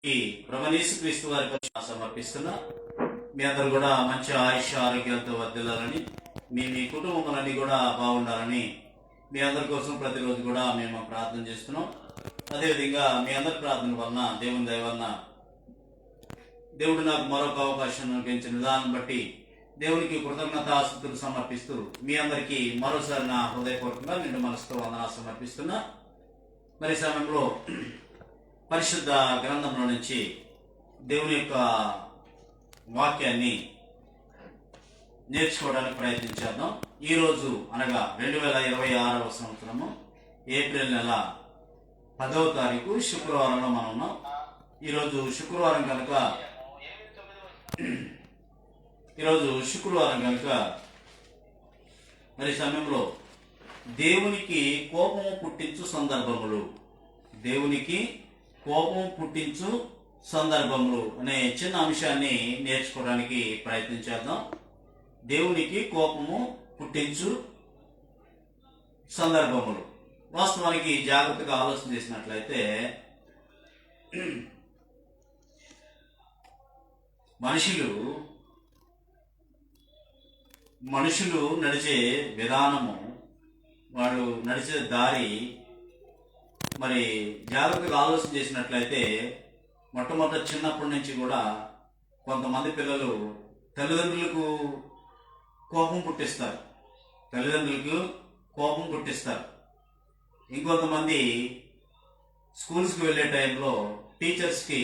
ఈ ప్రభుయేసు క్రీస్తు వారి పక్షాన సమర్పిస్తున్నా. మీ అందరూ కూడా మంచి ఆయుష్ ఆరోగ్యాలతో వర్ధిల్లాలని, మీ కుటుంబాలన్నీ కూడా బాగుండాలని మీ అందరి కోసం ప్రతిరోజు కూడా మేము ప్రార్థన చేస్తున్నాం. అదేవిధంగా మీ అందరి ప్రార్థన వలన దేవుని దయ వలన దేవుడు నాకు మరొక అవకాశం అనుగ్రహించిన విధానం బట్టి దేవునికి కృతజ్ఞతాస్తుతులు సమర్పిస్తూ మీ అందరికీ మరోసారి నా హృదయపూర్వకంగా నిండు మనసుతో వందనాలు సమర్పిస్తున్నా. మరి సమయంలో పరిశుద్ధ గ్రంథంలో నుంచి దేవుని యొక్క వాక్యాన్ని నేర్చుకోవడానికి ప్రయత్నించేద్దాం. ఈరోజు అనగా 2026వ సంవత్సరము ఏప్రిల్ నెల 10వ తారీఖు శుక్రవారంలో మనం ఉన్నాం. ఈరోజు శుక్రవారం కనుక మరి సమయంలో దేవునికి కోపము పుట్టించు సందర్భములు, దేవునికి కోపం పుట్టించు సందర్భములు అనే చిన్న అంశాన్ని నేర్చుకోవడానికి ప్రయత్నించేద్దాం. దేవునికి కోపము పుట్టించు సందర్భములు. వాస్తవానికి జాగ్రత్తగా ఆలోచన చేసినట్లయితే మనుషులు నడిచే విధానము, వాడు నడిచే దారి మరి జాగ్రత్తగా ఆలోచన చేసినట్లయితే మొట్టమొదటి చిన్నప్పటి నుంచి కూడా కొంతమంది పిల్లలు తల్లిదండ్రులకు కోపం పుట్టిస్తారు. ఇంకొంతమంది స్కూల్స్కి వెళ్ళే టైంలో టీచర్స్కి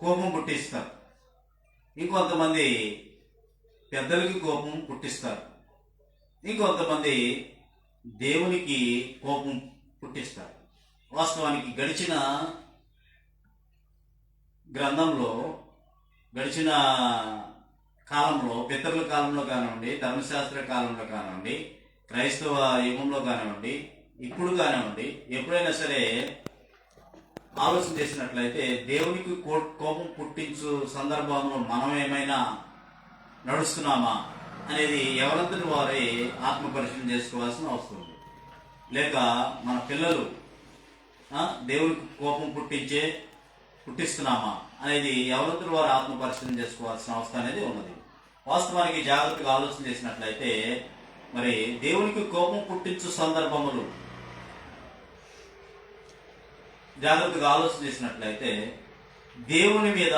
కోపం పుట్టిస్తారు. ఇంకొంతమంది పెద్దలకి కోపం పుట్టిస్తారు. ఇంకొంతమంది దేవునికి కోపం పుట్టిస్తారు. వాస్తవానికి గడిచిన కాలంలో పితరుల కాలంలో కానివ్వండి, ధర్మశాస్త్ర కాలంలో కానివ్వండి, క్రైస్తవ యుగంలో కానివ్వండి, ఇప్పుడు కానివ్వండి, ఎప్పుడైనా సరే ఆలోచన చేసినట్లయితే దేవునికి కోపం పుట్టించు సందర్భంలో మనం ఏమైనా నడుస్తున్నామా అనేది ఎవరంతటి వారే ఆత్మ పరిశీలన చేసుకోవాల్సిన అవసరం ఉంది. లేక మన పిల్లలు దేవునికి కోపం పుట్టిస్తున్నామా అనేది ఎవరంతటి వారు ఆత్మ పరిశీలన చేసుకోవాల్సిన అవసరం అనేది ఉన్నది. వాస్తవానికి జాగ్రత్తగా ఆలోచన చేసినట్లయితే మరి దేవునికి కోపం పుట్టించు సందర్భములు జాగ్రత్తగా ఆలోచన చేసినట్లయితే దేవుని మీద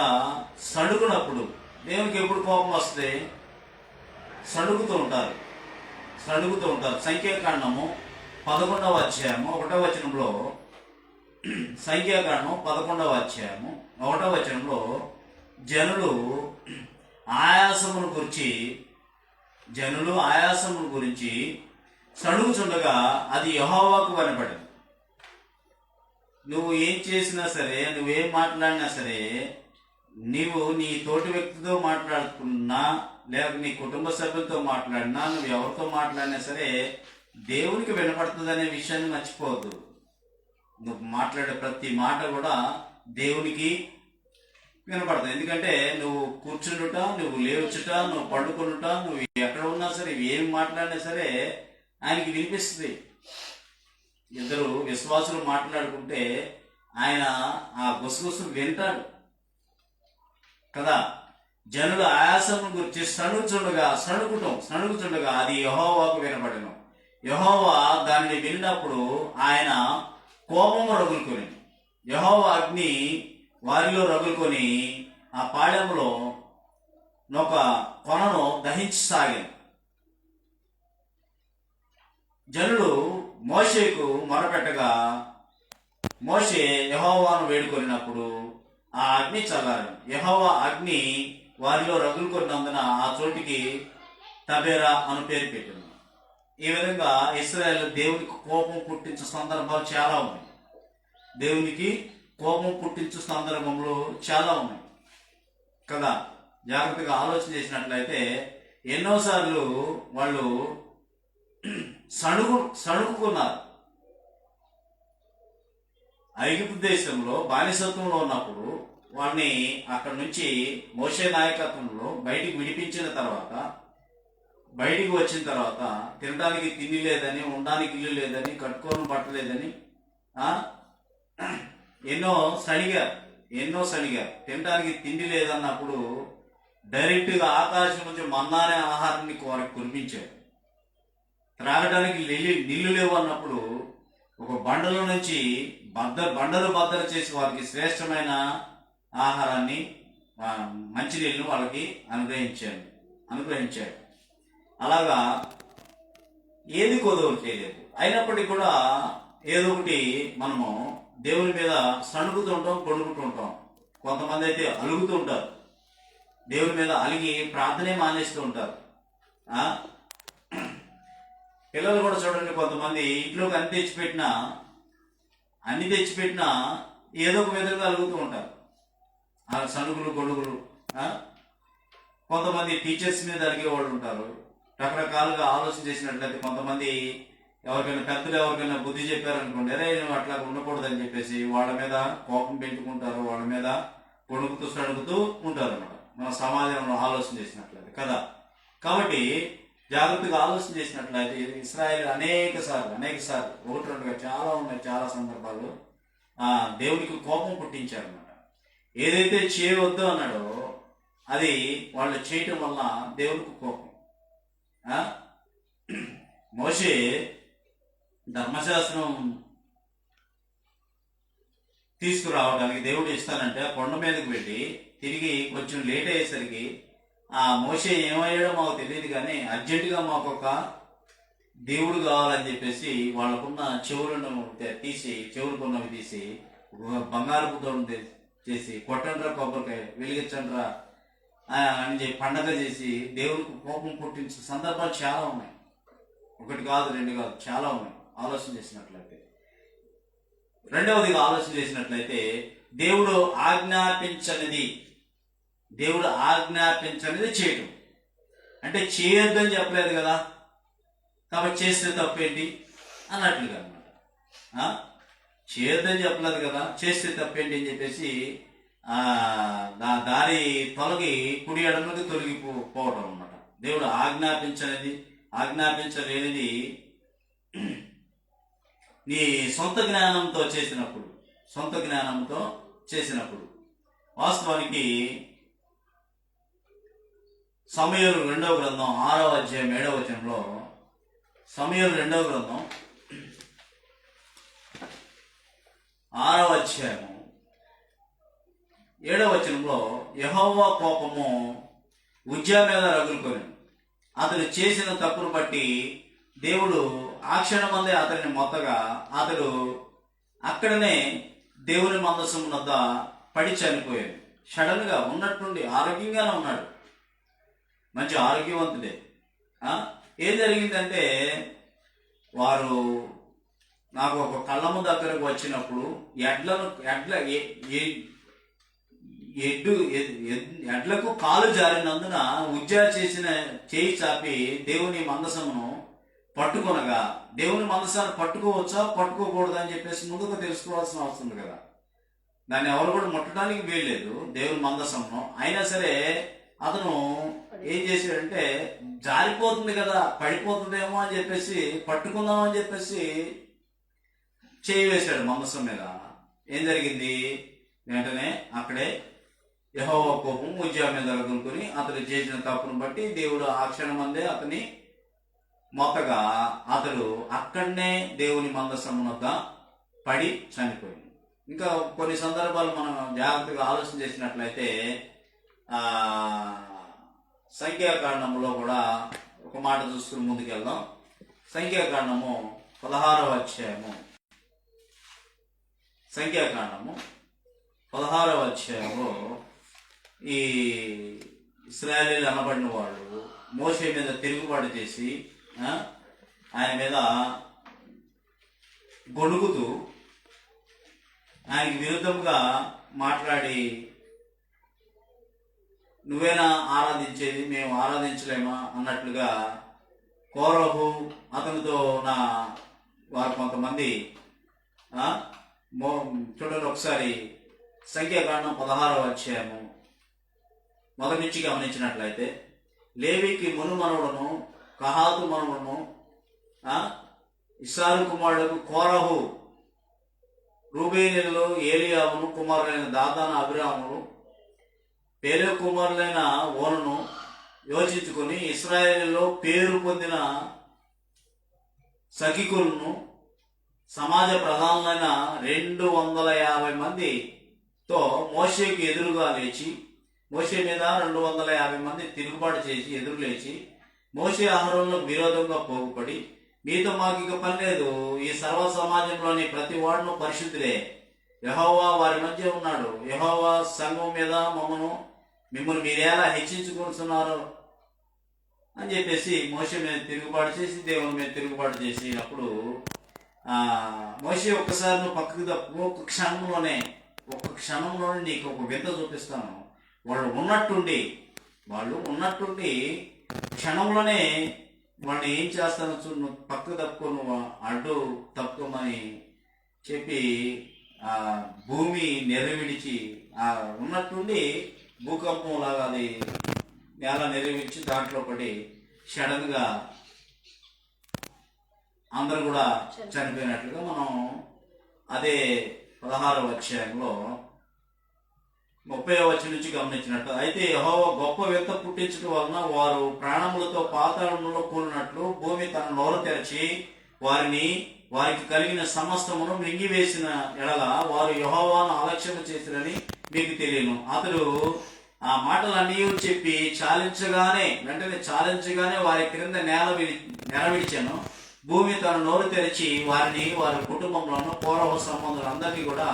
సణుగునప్పుడు, దేవునికి ఎప్పుడు కోపం వస్తే సణుగుతూ ఉంటారు. సంఖ్యాకాండము 11వ అధ్యాయము 1వ వచనంలో, సంఖ్యాకాండం 11వ అధ్యాయము 1వ వచనంలో జనులు ఆయాసమును గురించి సణుగుచుండగా అది యెహోవాకు వినపడింది. నువ్వు ఏం చేసినా సరే, నువ్వేం మాట్లాడినా సరే, నీవు నీ తోటి వ్యక్తితో మాట్లాడుతున్నా లేక నీ కుటుంబ సభ్యులతో మాట్లాడినా, నువ్వు ఎవరితో మాట్లాడినా సరే దేవునికి వినపడుతుంది అనే విషయాన్ని మర్చిపోవద్దు. నువ్వు మాట్లాడే ప్రతి మాట కూడా దేవునికి వినపడుతుంది. ఎందుకంటే నువ్వు కూర్చుండుట, నువ్వు లేవచ్చుట, నువ్వు పండుకొనుట, నువ్వు ఎక్కడ ఉన్నా సరే, ఏం మాట్లాడినా సరే ఆయనకి వినిపిస్తుంది. ఇద్దరు విశ్వాసులు మాట్లాడుకుంటే ఆయన ఆ గుసగుసు వింటాడు కదా. జనులు ఆయాసము గురించి సణుగుచుండగా అది యెహోవాకు వినపడెను. యెహోవా దానిని విన్నప్పుడు ఆయన కోపము రగులుకొని, యెహోవా అగ్ని వారిలో రగులుకొని ఆ పాళెంలో ఒక కొనను దహించసాగాను. జనులు మోషేకు మొరపెట్టగా మోషే యెహోవాను వేడుకొనినప్పుడు ఆ అగ్ని చల్లారను. యెహోవా అగ్ని వారిలో రగులుకొన్నందున ఆ చోటికి తబేరా అను పేరు పెట్టాను. ఈ విధంగా ఇశ్రాయేలు దేవునికి కోపం పుట్టించే సందర్భాలు చాలా ఉన్నాయి. దేవునికి కోపం పుట్టించే సందర్భంలో చాలా ఉన్నాయి కదా. జాగ్రత్తగా ఆలోచన చేసినట్లయితే ఎన్నోసార్లు వాళ్ళు సణుకున్నారు. ఐగుప్తు దేశంలో బానిసత్వంలో ఉన్నప్పుడు వాడిని అక్కడి నుంచి మోషే నాయకత్వంలో బయటికి విడిపించిన తర్వాత బయటికి వచ్చిన తర్వాత తినడానికి తిండి లేదని, ఉండడానికి ఇల్లు లేదని, కట్టుకోని బట్ట లేదని ఆ? ఎన్నో సడిగా తినడానికి తిండి లేదన్నప్పుడు డైరెక్ట్గా ఆకాశం నుంచి మన్నానే ఆహారాన్ని వారికి కురిపించారు. త్రాగడానికి నీళ్లు లేవు అన్నప్పుడు ఒక బండలో నుంచి బండలు బద్దలు చేసి వారికి శ్రేష్టమైన ఆహారాన్ని, మంచినీళ్ళను వాళ్ళకి అనుగ్రహించాడు. అలాగా ఏది కొదవలు చేయలేదు. అయినప్పటికీ కూడా ఏదో ఒకటి మనము దేవుని మీద సణుగుతుంటాం, కొడుకుతుంటాం. కొంతమంది అయితే అలుగుతూ ఉంటారు, దేవుని మీద అలిగి ప్రార్థనే మానేస్తూ ఉంటారు. పిల్లలు కూడా చూడండి, కొంతమంది ఇంట్లోకి అన్ని తెచ్చిపెట్టినా ఏదో ఒక విధంగా అలుగుతూ ఉంటారు, సణుగులు గొడుగులు. కొంతమంది టీచర్స్ మీద అలిగే వాళ్ళు ఉంటారు. రకరకాలుగా ఆలోచన చేసినట్లయితే కొంతమంది ఎవరికైనా బుద్ధి చెప్పారనుకోండి, అరే నువ్వు అట్లా ఉండకూడదని చెప్పేసి వాళ్ళ మీద కోపం పెంచుకుంటారు, వాళ్ళ మీద సడుగుతూ ఉంటారు అన్నమాట. మన సమాజంలో ఆలోచన చేసినట్లయితే కదా. కాబట్టి జాగ్రత్తగా ఆలోచన చేసినట్లయితే ఇశ్రాయేలు అనేక సార్లు ఒకటి రెండుగా చాలా ఉన్నాయి, చాలా సందర్భాలు దేవునికి కోపం పుట్టించారన్నమాట. ఏదైతే చేయవద్దు అన్నాడో అది వాళ్ళు చేయటం వల్ల దేవునికి కోపం. మోషే ధర్మశాస్త్రం తీసుకురావడానికి దేవుడు ఇస్తానంటే కొండ మీదకి వెళ్ళి తిరిగి కొంచెం లేట్ అయ్యేసరికి మోషే ఏమయ్యాడో మాకు తెలియదు, కానీ అర్జెంటుగా మాకు ఒక దేవుడు కావాలని చెప్పేసి వాళ్ళకున్న చెవులుకున్నవి తీసి బంగారపు దోడు చేసి కొట్టండ్రా కొబ్బరికాయ వెలిగించండ్రా అని చెప్పి పండగ చేసి దేవుడికి కోపం పుట్టించిన సందర్భాలు చాలా ఉన్నాయి. ఒకటి కాదు, రెండు కాదు, చాలా ఉన్నాయి. ఆలోచన చేసినట్లయితే రెండవదిగా ఆలోచన చేసినట్లయితే దేవుడు ఆజ్ఞాపించనిది చేయటం. అంటే చేయొద్దని చెప్పలేదు కదా, కాబట్టి చేస్తే తప్పేంటి అన్నట్లుగా అనమాట. చేయొద్దని చెప్పలేదు కదా, చేస్తే తప్పేంటి అని చెప్పేసి దారి తొలగి కుడి ఎడమకి తొలగిపోవడం అనమాట. దేవుడు ఆజ్ఞాపించలేనిది నీ సొంత జ్ఞానంతో చేసినప్పుడు వాస్తవానికి సమూయేలు 2వ గ్రంథం 6వ అధ్యాయం 7వ వచనంలో, సమూయేలు 2వ గ్రంథం 6వ అధ్యాయం 7వ వచనంలో యెహోవా కోపము ఉజ్జా మీద రగులుకొని అతడు చేసిన తప్పును బట్టి దేవుడు ఆ క్షణమందే అతన్ని మొత్తగా అతడు అక్కడనే దేవుని మందసం వద్ద పడి చనిపోయాడు. సడన్ గా ఉన్నట్టుండి ఆరోగ్యంగానే ఉన్నాడు, మంచి ఆరోగ్యవంతుడే. ఏం జరిగిందంటే వారు నాకు ఒక కళ్ళము దగ్గరకు వచ్చినప్పుడు ఎడ్లకు కాలు జారినందున ఉజ్జా చేసిన చేయి చాపి దేవుని మందసమును పట్టుకొనగా, దేవుని మందసాన్ని పట్టుకోవచ్చా పట్టుకోకూడదు అని చెప్పేసి ముందుకు తెలుసుకోవాల్సిన అవసరం ఉంది కదా. దాన్ని ఎవరు కూడా ముట్టడానికి వీల్లేదు దేవుని మందసమును. అయినా సరే అతను ఏం చేశాడంటే జారిపోతుంది కదా, పడిపోతుందేమో అని చెప్పేసి పట్టుకుందాం అని చెప్పేసి చేయి వేశాడు మందసం మీద. ఏం జరిగింది? వెంటనే అక్కడే యెహోవా కోపం ఉజ్జా మీద రగులుకొని అతడు చేసిన తప్పును బట్టి దేవుడు ఆ క్షణమందే అతని మొత్తగా అతడు అక్కడనే దేవుని మందసం వద్ద పడి చనిపోయింది. ఇంకా కొన్ని సందర్భాలు మనం జాగ్రత్తగా ఆలోచన చేసినట్లయితే సంఖ్యాకాండంలో కూడా ఒక మాట చూసుకుని ముందుకెళ్దాం. సంఖ్యాకాండము 16వ అధ్యాయము, సంఖ్యాకాండము 16వ అధ్యాయంలో ఈ ఇశ్రాయేలీయులు అనబడిన వాళ్ళు మోషే మీద తిరుగుబాటు చేసి ఆయన మీద గొణుగుతూ ఆయనకి విరుద్ధంగా మాట్లాడి, నువ్వేనా ఆరాధించేది, మేము ఆరాధించలేమా అన్నట్లుగా కోరహు అతనితో వారు కొంతమంది చూడండి ఒకసారి సంఖ్యాకాండం 16వ అధ్యాయము మొదటి నుంచి గమనించినట్లయితే, లేవికి మునుమనుడును కహాతు మనుడును ఇస్సారు కుమారుడు కోరహు రూబేనీయులు ఏలియాబును, కుమారులైన దాతాను, అభిరామును, పేలే కుమారులైన ఓనును యోచించుకొని ఇశ్రాయేలులో పేరు పొందిన సఖికులను, సమాజ ప్రధానులైన 250 మందితో మోషేకు ఎదురుగా లేచి, మోషే మీద 250 మంది తిరుగుబాటు చేసి ఎదురు లేచి మోషే అహరోనులకు విరోధంగా పోగుపడి, మీతో మాకు ఇక పని లేదు, ఈ సర్వ సమాజంలోని ప్రతి వాడును పరిశుద్ధులే, యెహోవా వారి మధ్య ఉన్నాడు, యెహోవా సంఘం మీద మిమ్మల్ని మీరేలా హెచ్చించుకుంటున్నారు అని చెప్పేసి మోషే మీద తిరుగుబాటు చేసి దేవుని మీద తిరుగుబాటు చేసి, అప్పుడు మోషే ఒక్కసారి నువ్వు పక్కకు తప్పు, ఒక్క క్షణంలోనే నీకు ఒక వింత చూపిస్తాను. వాళ్ళు ఉన్నట్టుండి క్షణంలోనే వాళ్ళని ఏం చేస్తాను చూడు, నువ్వు పక్కకు తప్పుకో, నువ్వు అడ్డు తప్పుకోమని చెప్పి భూమి నెరవిడిచి ఉన్నట్టుండి భూకంపం లాగా అది నేల నెరవిడిచి దాంట్లో పడి సడన్ గా అందరు కూడా చనిపోయినట్లుగా మనం అదే 16వ అధ్యాయంలో 30వ వచనం నుంచి గమనించినట్టు. అయితే యెహోవా గొప్ప వింత పుట్టించడం వలన వారు ప్రాణములతో పాతాళంలో కూలినట్లు భూమి తన నోరు తెరచి వారికి కలిగిన సమస్తమును మింగివేసిన ఎడల వారు యెహోవాను అలక్ష్యం చేసిరని మీకు తెలియను. అతడు ఆ మాటలన్నీ చెప్పి వెంటనే చాలించగానే వారి క్రింద నేల విడిచాను. భూమి తన నోరు తెరిచి వారి కుటుంబంలోనూ పూర్వ సంబంధులందరినీ కూడా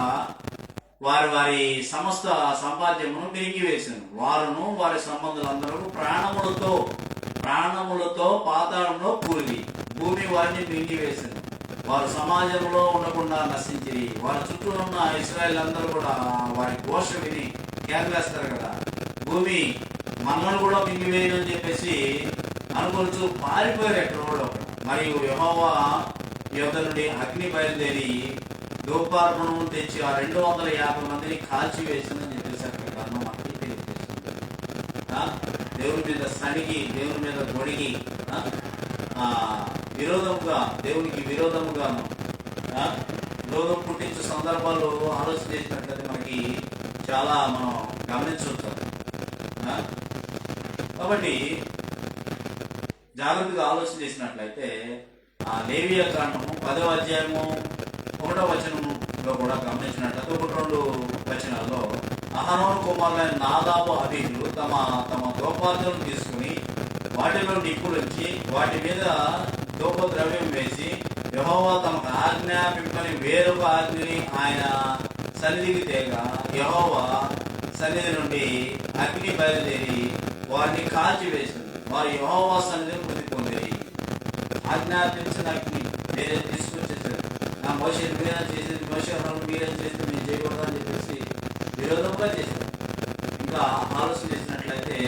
వారి సమస్త సంపాద్యమును మింగివేశాను. వారును వారి సంబంధులందరూ ప్రాణములతో పాతాళంలో కూలి భూమి వారిని మింగివేశాను. వారు సమాజంలో ఉండకుండా నశించి వారి చుట్టూ ఉన్న ఇశ్రాయేల్ అందరూ కూడా వారి ఘోష విని కేకలేస్తారు కదా, భూమి మనల్ని కూడా మింగివేయని చెప్పేసి అనుకొచ్చు పారిపోయారు ఎక్కడ. మరియు యెహోవా యొద్ద నుండి అగ్ని బయలుదేరి ధూపార్పణము తెచ్చి ఆ 250 మందిని కాల్చివేసిందని చెప్పేసి అక్కడ కారణం మనకి తెలియజేస్తుంది. దేవుని మీద సణిగి, దేవుని మీద గొడిగి దేవునికి విరోధముగాను విరోధం పుట్టించే సందర్భాలు ఆలోచన చేసినట్లయితే మనకి చాలా మనం గమనించవచ్చు. కాబట్టి జాగ్రత్తగా ఆలోచన చేసినట్లయితే ఆ లేవియా కాండము 10వ అధ్యాయము 1వ వచనంలో కూడా గమనించినట్లయితే 1-2 వచనాల్లో అహరోను కుమారులైన నాదాబు, అబీహులు తమ ధూపార్తులను తీసుకుని వాటిలో నిప్పులుంచి వాటి మీద ధూపద్రవ్యం వేసి యెహోవా తమకు ఆజ్ఞాపింపని వేరొక ఆజ్ఞని ఆయన సన్నిధికి తేగా యెహోవా సన్నిధి నుండి అగ్ని బయలుదేరి వారిని కాల్చివేసింది. వారు యెహోవా సన్నిధిని మృతి పొందేది. ఆజ్ఞాపించిన అగ్ని మీరే తీసుకొచ్చేసారు. నా మోషే మీరేనా చేసేది, మోషే మీరేం చేస్తే మీరు చేయకూడదు అని చెప్పేసి విరోధంగా చేశారు. ఇంకా ఆలోచన చేసినట్లయితే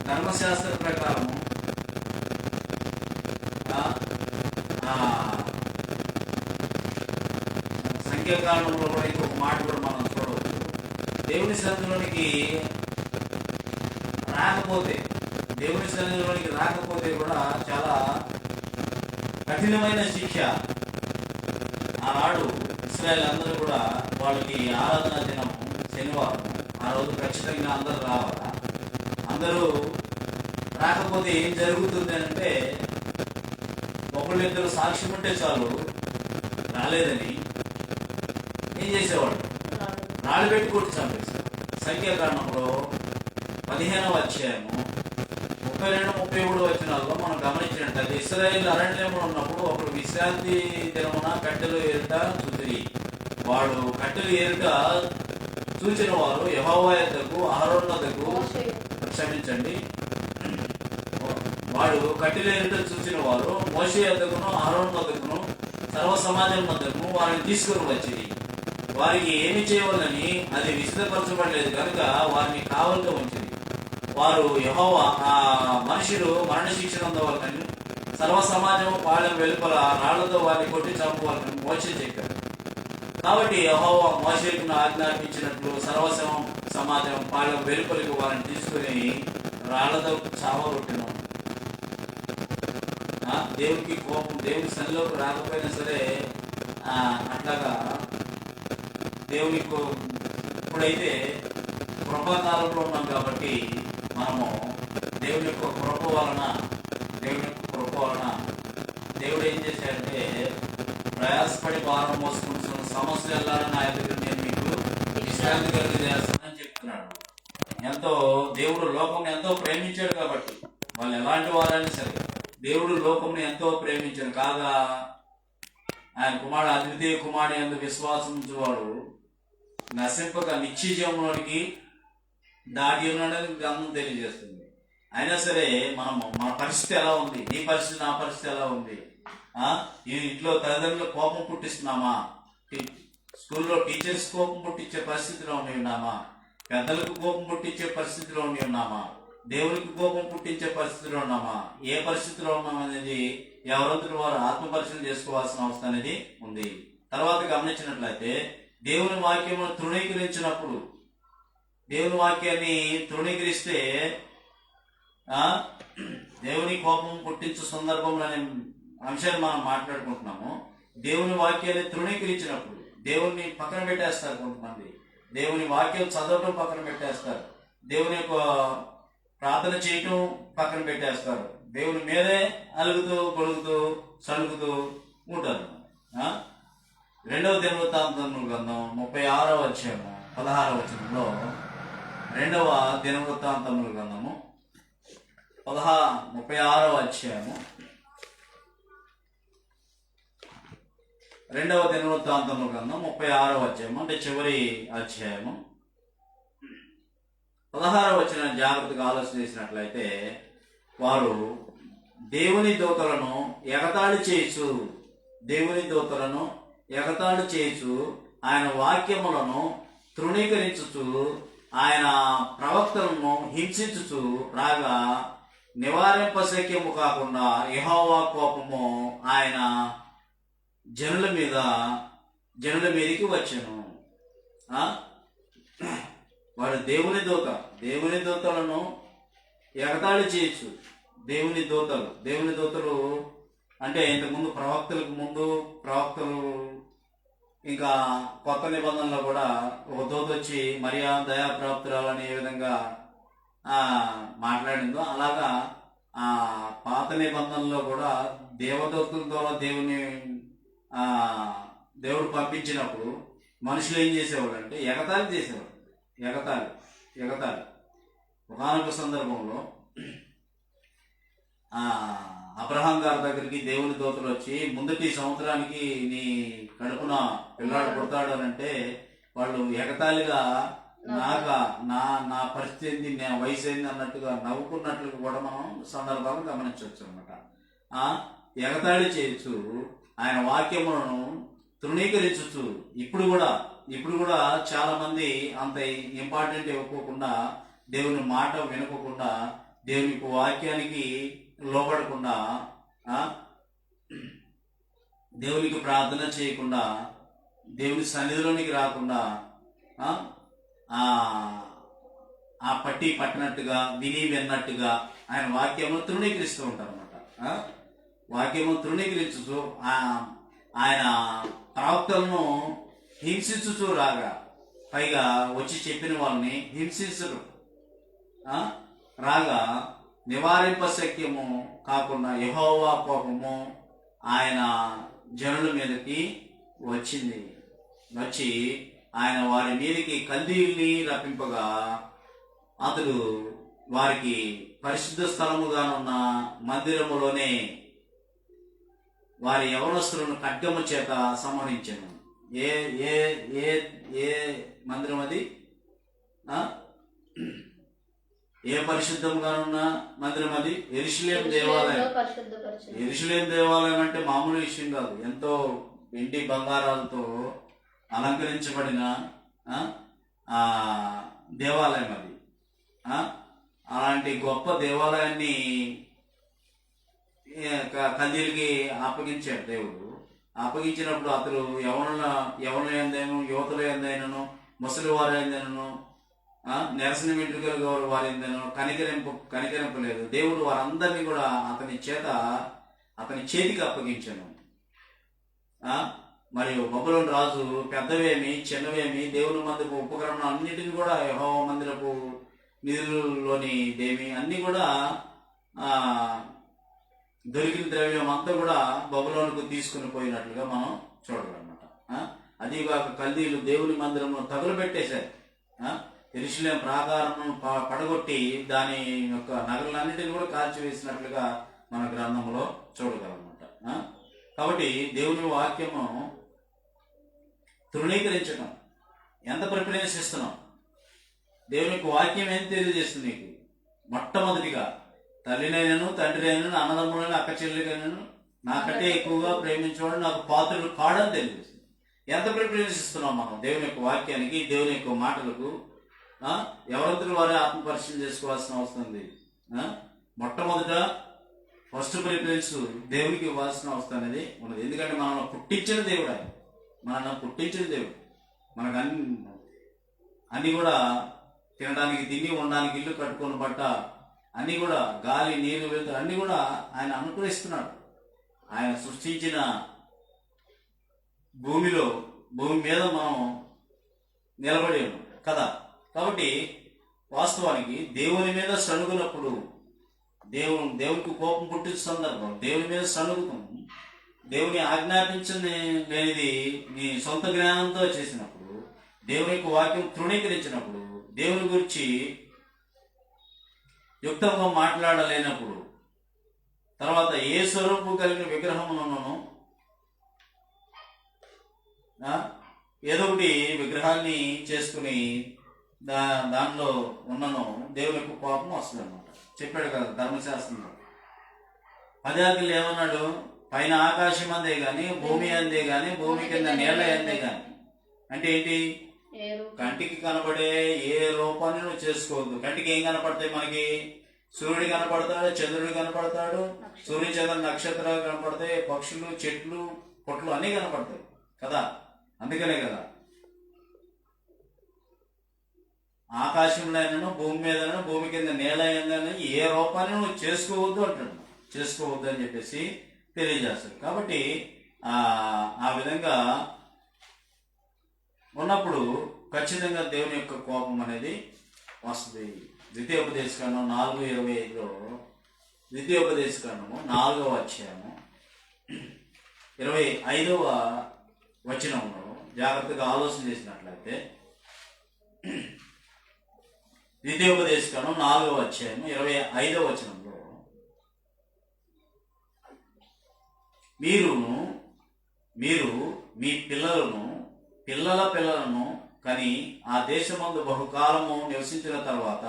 ధర్మశాస్త్ర ప్రకారం సంఖ్యాకాలంలో కూడా ఇంకొక మాట కూడా మనం చూడవచ్చు. దేవుని సన్నిధిలోనికి రాకపోతే కూడా చాలా కఠినమైన శిక్ష. ఆనాడు ఇశ్రాయేల్ అందరూ కూడా వాళ్ళకి ఆరాధన దినం శనివారం, ఆ రోజు ఖచ్చితంగా అందరూ రావాలా. అందరూ రాకపోతే ఏం జరుగుతుంది అంటే ఒకళ్ళిద్దరు సాక్ష్యం ఉంటే చాలు రాలేదని ఏం చేసేవాడు, రాళ్ళు పెట్టి కొట్టి చంపేశారు. సంఖ్యాకాండంలో 15వ అధ్యాయము 32-33 వచనాల్లో మనం గమనించినట్లయితే ఇశ్రాయేలు అరణ్యంలో ఉన్నప్పుడు ఒకడు విశ్రాంతి దినమున కట్టెలు ఏరుట చూసిరి. వాడు కట్టెలు ఏరుట చూసిన వారు యెహోవా యొద్దకు అహరోను వద్దకు క్షమించండి వాడు కట్టెలు ఏరుట చూసిన వారు మోషే యొద్దకును అహరోను వద్దకును సర్వ సమాజం వద్దకు వారిని తీసుకుని వచ్చింది. వారికి ఏమి చేయవాలని అది విశదపరచబడలేదు కనుక వారిని కావలితో ఉంచింది. వారు యెహోవా మనుషులు మరణశిక్ష పొందవాలని సర్వ సమాజము పాలెం వెలుపల రాళ్లతో వారిని కొట్టి చంపవాలని మోషే చెప్పారు. కాబట్టి యెహోవా మోషేకు ఆజ్ఞాపించినట్లు సర్వ సమాజం పాలెం వెలుపలికి వారిని తీసుకుని రాళ్లతో చావగొట్టినాం. దేవునికి కోపం, దేవుని సన్నిలోకి రాకపోయినా సరే అట్లాగా దేవునికి ఇప్పుడైతే కృపాకాలంలో ఉన్నాం కాబట్టి మనము దేవుని యొక్క కృప వలన దేవుడు ఏం చేశాడంటే, ప్రయాసపడి భారం మోసుకుంటున్న సమస్య వెళ్ళాలని నా దగ్గర నేను మీకు విశ్రాంతి కలిగజేస్తానని చెప్తున్నాడు. దేవుడు లోకం ఎంతో ప్రేమించాడు కాబట్టి, వాళ్ళు ఎలాంటి వారైనా సరే దేవుడు లోకంని ఎంతో ప్రేమించాడు కాగా ఆయన కుమారుడు అద్వితీయ కుమారుడు యందు విశ్వాసం ఉంచువాడు నశింపక నిత్య జీవంలోనికి దాటి ఉన్నాడని గ్రంథం తెలియజేస్తుంది. అయినా సరే మన పరిస్థితి ఎలా ఉంది, నీ పరిస్థితి నా పరిస్థితి ఎలా ఉంది? ఈ ఇంట్లో తల్లిదండ్రులు కోపం పుట్టిస్తున్నామా? స్కూల్లో టీచర్స్ కోపం పుట్టించే పరిస్థితిలో ఉండి ఉన్నామా? పెద్దలకు కోపం పుట్టించే పరిస్థితిలో ఉండి ఉన్నామా? దేవునికి కోపం పుట్టించే పరిస్థితిలో ఉన్నామా? ఏ పరిస్థితిలో ఉన్నామనేది ఎవరంతటి వారు ఆత్మ పరిశీలన చేసుకోవాల్సిన అవసరం అనేది ఉంది. తర్వాత గమనించినట్లయితే దేవుని వాక్యమును తృణీకరించినప్పుడు, దేవుని వాక్యాన్ని తృణీకరిస్తే దేవుని కోపం పుట్టించే సందర్భంలో అనే అంశాన్ని మనం మాట్లాడుకుంటున్నాము. దేవుని వాక్యాన్ని తృణీకరించినప్పుడు దేవుని పక్కన పెట్టేస్తారు కొంతమంది. దేవుని వాక్యం చదవటం పక్కన పెట్టేస్తారు, దేవుని యొక్క ప్రార్థన చేయటం పక్కన పెట్టేస్తారు, దేవుని మీదే అలుగుతూ గొడుగుతూ సలుగుతూ ఉంటారు. 2వ దినవృత్తాంతముల గ్రంథం 36వ అధ్యాయము 16వ వచనంలో, 2వ దినవృత్తాంతముల గ్రంథము 36వ అధ్యాయము 2వ దినవృత్తాంతముల గ్రంథం 36వ అధ్యాయము అంటే చివరి అధ్యాయము 16వ వచనం జాగ్రత్తగా ఆలోచన చేసినట్లయితే, వారు దేవుని దూతలను ఎగతాళి చేయుచు ఆయన వాక్యములను తృణీకరించుచు ఆయన ప్రవక్తలను హింసించుచు రాగా నివారింపశక్యము కాకుండా యెహోవా కోపము ఆయన జనుల మీదకి వచ్చెను. వాడు దేవుని దూతలను ఎగతాళి చేయొచ్చు. దేవుని దూతలు అంటే ఇంతకుముందు ప్రవక్తలు ఇంకా కొత్త నిబంధనలో కూడా ఒక దూత వచ్చి మరియా దయాప్రాప్తురాలని ఏ విధంగా మాట్లాడిందో, అలాగా పాత నిబంధనలో కూడా దేవదూతల ద్వారా దేవుడు పంపించినప్పుడు మనుషులు ఏం చేసేవాడు అంటే ఎగతాళి చేసేవాడు. ఎగతాళి ఒకానొక సందర్భంలో అబ్రహాం గారి దగ్గరికి దేవుని దూతలు వచ్చి, ముందటి సంవత్సరానికి నీ కడుపున పిల్లాడు పుడతాడు అని అంటే వాళ్ళు ఎగతాళిగా నా పరిస్థితి ఏంది, నా వయసు ఏంది అన్నట్టుగా నవ్వుకున్నట్లుగా కూడా మనం సందర్భాలను గమనించవచ్చు అనమాట. ఎగతాళి చేయొచ్చు, ఆయన వాక్యములను తృణీకరించచ్చు. ఇప్పుడు కూడా చాలా మంది అంత ఇంపార్టెంట్ ఇవ్వకోకుండా, దేవుని మాట వినకోకుండా, దేవుని వాక్యానికి లోబడకుండా, దేవునికి ప్రార్థన చేయకుండా, దేవుని సన్నిధిలోనికి రాకుండా పట్టినట్టుగా విన్నట్టుగా ఆయన వాక్యమును తృణీకరిస్తూ ఉంటారు అనమాట. వాక్యము తృణీకరించు ఆయన ప్రవక్తలను హింసించుచు రాగా, పైగా వచ్చి చెప్పిన వాళ్ళని హింసించరు రాగా నివారింపశక్యము కాకుండా యెహోవా కోపము ఆయన జనుల మీదకి వచ్చి ఆయన వారి మీదకి కల్దీయుల్ని రప్పింపగా అతడు వారికి పరిశుద్ధ స్థలముగానున్న మందిరములోనే వారి యవనస్తులను ఖడ్గము చేత సంహరించెను. ఏ ఏ ఏ ఏ మందిరం అది? ఏ పరిశుద్ధంగానున్న మందిరం అది? యెరూషలేము దేవాలయం. యెరూషలేము దేవాలయం అంటే మామూలు విషయం కాదు. ఎంతో వెండి బంగారాలతో అలంకరించబడిన దేవాలయం అది. అలాంటి గొప్ప దేవాలయాన్ని కల్దీయులకి అప్పగించాడు దేవుడు. అప్పగించినప్పుడు అతడు యవనుల ఎందైనను, యువతుల ఎందైనను, ముసలి వారి ఎందైనను, నిరసన వెంట్రుకలు వారి ఎందైనను కనికరింపలేదు. దేవుడు వారందరినీ కూడా అతని చేతికి అప్పగించాను. మరియు బబులోను రాజు పెద్దవేమి చిన్నవేమి దేవుని మందిరపు ఉపకరణం అన్నిటిని కూడా యెహోవా మందిరపు నిధులలోని దేవి అన్ని కూడా దొరికిన ద్రవ్యం అంతా కూడా బబులోనుకు తీసుకుని పోయినట్లుగా మనం చూడాలన్నమాట. అదిగాక కల్దీలు దేవుని మందిరము తగులబెట్టేశారు. యెరూషలేము ప్రాకారం పడగొట్టి దాని యొక్క నగరాలన్నిటిని కూడా కాల్చివేసినట్లుగా మన గ్రంథంలో చూడగలమన్నమాట. కాబట్టి దేవుని వాక్యము తృణీకరించడం ఎంత ప్రిఫరెన్స్ ఇస్తున్నాం? దేవుని యొక్క వాక్యం ఏం తెలియజేస్తుంది నీకు? మొట్టమొదటిగా తల్లినైనను తండ్రినైనను అన్నదమ్ములను అక్క చెల్లినైనను నాకంటే ఎక్కువగా ప్రేమించేవాడు నాకు పాత్రలు కాడని తెలియజేస్తుంది. ఎంత ప్రిఫరెన్స్ ఇస్తున్నాం మనం దేవుని యొక్క వాక్యానికి, దేవుని యొక్క మాటలకు? ఎవరంతటి వారే ఆత్మపరిశీలన చేసుకోవాల్సిన అవసరం ఉంది. మొట్టమొదట ఫస్ట్ ప్రిఫరెన్స్ దేవునికి ఇవ్వాల్సిన అవసరం అనేది ఉన్నది. ఎందుకంటే మనల్ని పుట్టించిన దేవుడు ఆయన, మనల్ని పుట్టించిన దేవుడు. మనకు అన్ని కూడా తినడానికి తిండి, ఉండడానికి ఇల్లు, కట్టుకొని బట్ట, అన్ని కూడా గాలి నీరు వెళ్తారు అన్ని కూడా ఆయన అనుగ్రహిస్తున్నాడు. ఆయన సృష్టించిన భూమి మీద మనం నిలబడి ఉన్నాం కదా. కాబట్టి వాస్తవానికి దేవుని మీద సణుగునప్పుడు దేవునికి కోపం పుట్టిన సందర్భం, దేవుని మీద సణుగుతాం, దేవుని ఆజ్ఞాపించని లేనిది నీ సొంత జ్ఞానంతో చేసినప్పుడు, దేవుని యొక్క వాక్యం తృణీకరించినప్పుడు, దేవుని గురించి యుక్తంగా మాట్లాడలేనప్పుడు, తర్వాత ఏ స్వరూపం కలిగిన విగ్రహములను ఏదో ఒకటి విగ్రహాన్ని చేసుకుని దానిలో ఉన్నను దేవుని యొక్క కోపం వస్తుంది అనమాట. చెప్పాడు కదా ధర్మశాస్త్రంలో. 10 ఆజ్ఞలు ఏమన్నాడు? పైన ఆకాశం అందే గాని, భూమి అందే గాని, భూమి కింద నేల అందే గాని. అంటే ఏంటి? కంటికి కనబడే ఏ రూపాన్ని నువ్వు చేసుకోవద్దు. కంటికి ఏం కనపడతాయి మనకి? సూర్యుడు కనపడతాడు, చంద్రుడు కనపడతాడు, సూర్య చంద్ర నక్షత్రాలు కనపడతాయి, పక్షులు, చెట్లు, పొట్లు అన్నీ కనపడతాయి కదా. అందుకనే కదా ఆకాశంలో అయినా, భూమి మీద, భూమి కింద నేల అయిందని ఏ రూపాన్ని నువ్వు చేసుకోవద్దు అంటాడు. చేసుకోవద్దు అని చెప్పేసి తెలియజేస్తాడు. కాబట్టి ఆ విధంగా ఉన్నప్పుడు ఖచ్చితంగా దేవుని యొక్క కోపం అనేది వస్తుంది. ద్వితీయోపదేశకాండం 4:25లో, ద్వితీయోపదేశకాండము 4వ అధ్యాయము 25వ వచనంలో జాగ్రత్తగా ఆలోచన చేసినట్లయితే, ద్వితీయోపదేశకాండం 4వ అధ్యాయం 25వ వచనంలో, మీరు మీ పిల్లల పిల్లలను కని ఆ దేశమందు బహుకాలము నివసించిన తర్వాత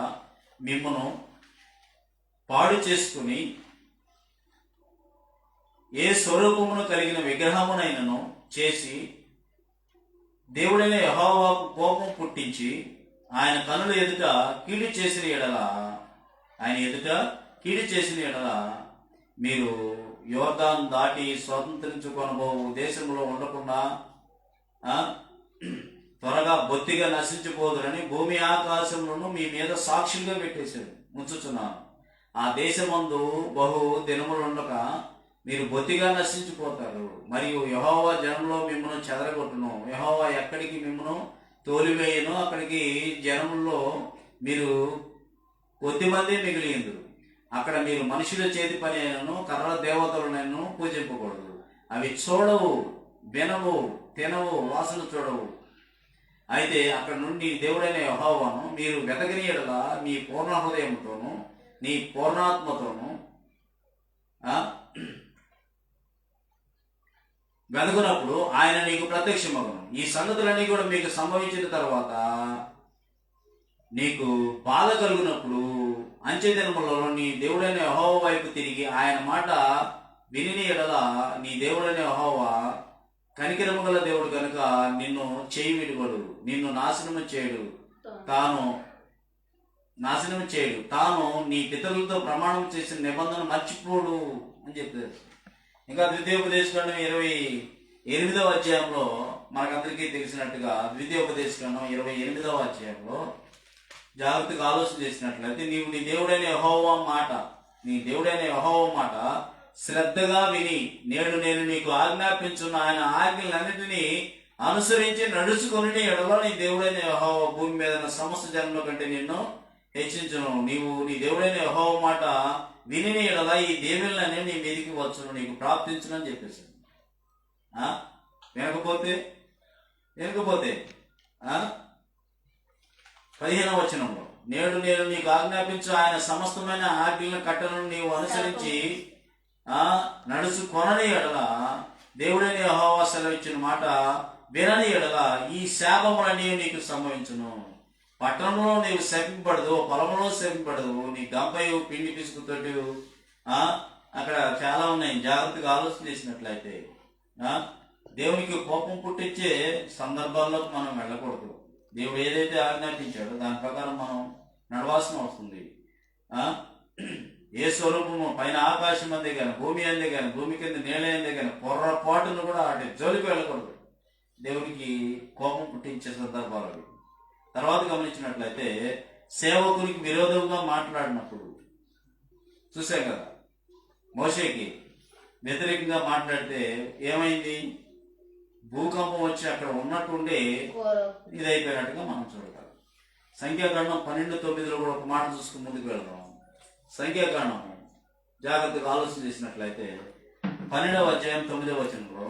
మిమ్మను పాడు చేసుకుని ఏ స్వరూపమును కలిగిన విగ్రహమునైనను చేసి దేవుడైన యెహోవాకు కోపం పుట్టించి ఆయన కనుల ఎదుట కీడు చేసిన ఎడల మీరు యోర్దాను దాటి స్వతంత్రించుకొనబోవు దేశంలో ఉండకుండా త్వరగా బొత్తిగా నశించిపోదురని భూమి ఆకాశములను మీ మీద సాక్షులుగా పెట్టేశాడు, ఉంచుచున్నాను. ఆ దేశమందు బహు దినములుండక మీరు బొత్తిగా నశించిపోతారు. మరియు యెహోవా జనంలో మిమ్మల్ని చెదరగొట్టును. యెహోవా ఎక్కడికి మిమ్మల్ని తోలివేయను, అక్కడికి జనముల్లో మీరు కొద్దిమంది మిగిలిందురు. అక్కడ మీరు మనుషుల చేతి పని అయినను కర్ర దేవతలనైనా పూజింపకూడదు. అవి చూడవు, వినవు, తినవు, వాసన చూడవు. అయితే అక్కడ నుండి దేవుడైన యెహోవాను మీరు వెతకని యెడల మీ పూర్ణ హృదయంతోను నీ పూర్ణాత్మతోను వెతకునప్పుడు ఆయన నీకు ప్రత్యక్షమగును. ఈ సంగతులన్నీ కూడా మీకు సంభవించిన తర్వాత నీకు బాధ కలుగునప్పుడు అంచె దినములలో నీ దేవుడైన యెహోవా వైపు తిరిగి ఆయన మాట విని యెడల నీ దేవుడైన యెహోవా కనికరము గల దేవుడు కనుక నిన్ను చేయి విడువడు, నిన్ను నాశనము చేయడు, తాను నీ పితరులతో ప్రమాణం చేసిన నిబంధన మర్చిపోడు అని చెప్పారు. ఇంకా ద్వితీయోపదేశకాండం 28వ అధ్యాయంలో మనకందరికీ తెలిసినట్టుగా ద్వితీయోపదేశకాండం 28వ అధ్యాయంలో జాగ్రత్తగా ఆలోచన చేసినట్లయితే నీ దేవుడైన యెహోవా మాట శ్రద్ధగా విని నేడు నేను నీకు ఆజ్ఞాపించున్న ఆయన ఆజ్ఞలన్నిటినీ అనుసరించి నడుచుకొని ఎడల నీ దేవుడైన యెహోవా భూమి మీద ఉన్న సమస్త జన్మల కంటే నిన్ను హెచ్చించును. నీవు నీ దేవుడైన యెహోవా మాట విని ఎడల ఈ దేవుళ్ళని నీ మీదికి వచ్చును, నీకు ప్రాప్తించునని చెప్పేసి. వినకపోతే 15వ వచనంలో నేడు నేను నీకు ఆజ్ఞాపించు ఆయన సమస్తమైన ఆజ్ఞల కట్టలను నీవు అనుసరించి నడుచుకొనని ఎడల దేవుడైన యెహోవా సెలవిచ్చిన మాట వినని ఎడల ఈ శాపములన్నీ నీకు సంభవించును. పట్టణంలో నీవు శపింపడదు, పొలంలో శపింపడదు, నీ గంపయు పిండి పిసుకుతోటి అక్కడ చాలా ఉన్నాయి. జాగ్రత్తగా ఆలోచన చేసినట్లయితే దేవునికి కోపం పుట్టించే సందర్భాల్లోకి మనం వెళ్ళకూడదు. దేవుడు ఏదైతే ఆజ్ఞాపించాడో దాని ప్రకారం మనం నడవాల్సిన వస్తుంది. ఏ స్వరూపము పైన ఆకాశం అందే కానీ భూమి అందే కానీ భూమి కింద నేల అందే కానీ పొర్రపాటును కూడా అటు జోలికి వెళ్ళకూడదు. దేవునికి కోపం పుట్టించే సందర్భాలు అవి. తర్వాత గమనించినట్లయితే సేవకునికి విరోధంగా మాట్లాడినప్పుడు చూసాం కదా, మోషేకి వ్యతిరేకంగా మాట్లాడితే ఏమైంది? భూకంపం వచ్చి అక్కడ ఉన్నట్టుండి ఇదైపోయినట్టుగా మనం చూడగలం. సంఖ్యాకాండం 12:9 కూడా ఒక మాట చూసుకుని ముందుకు వెళ్దాం. సంఖ్యాకాండం జాగ్రత్తగా ఆలోచన చేసినట్లయితే 12వ అధ్యాయం 9వ వచనంలో,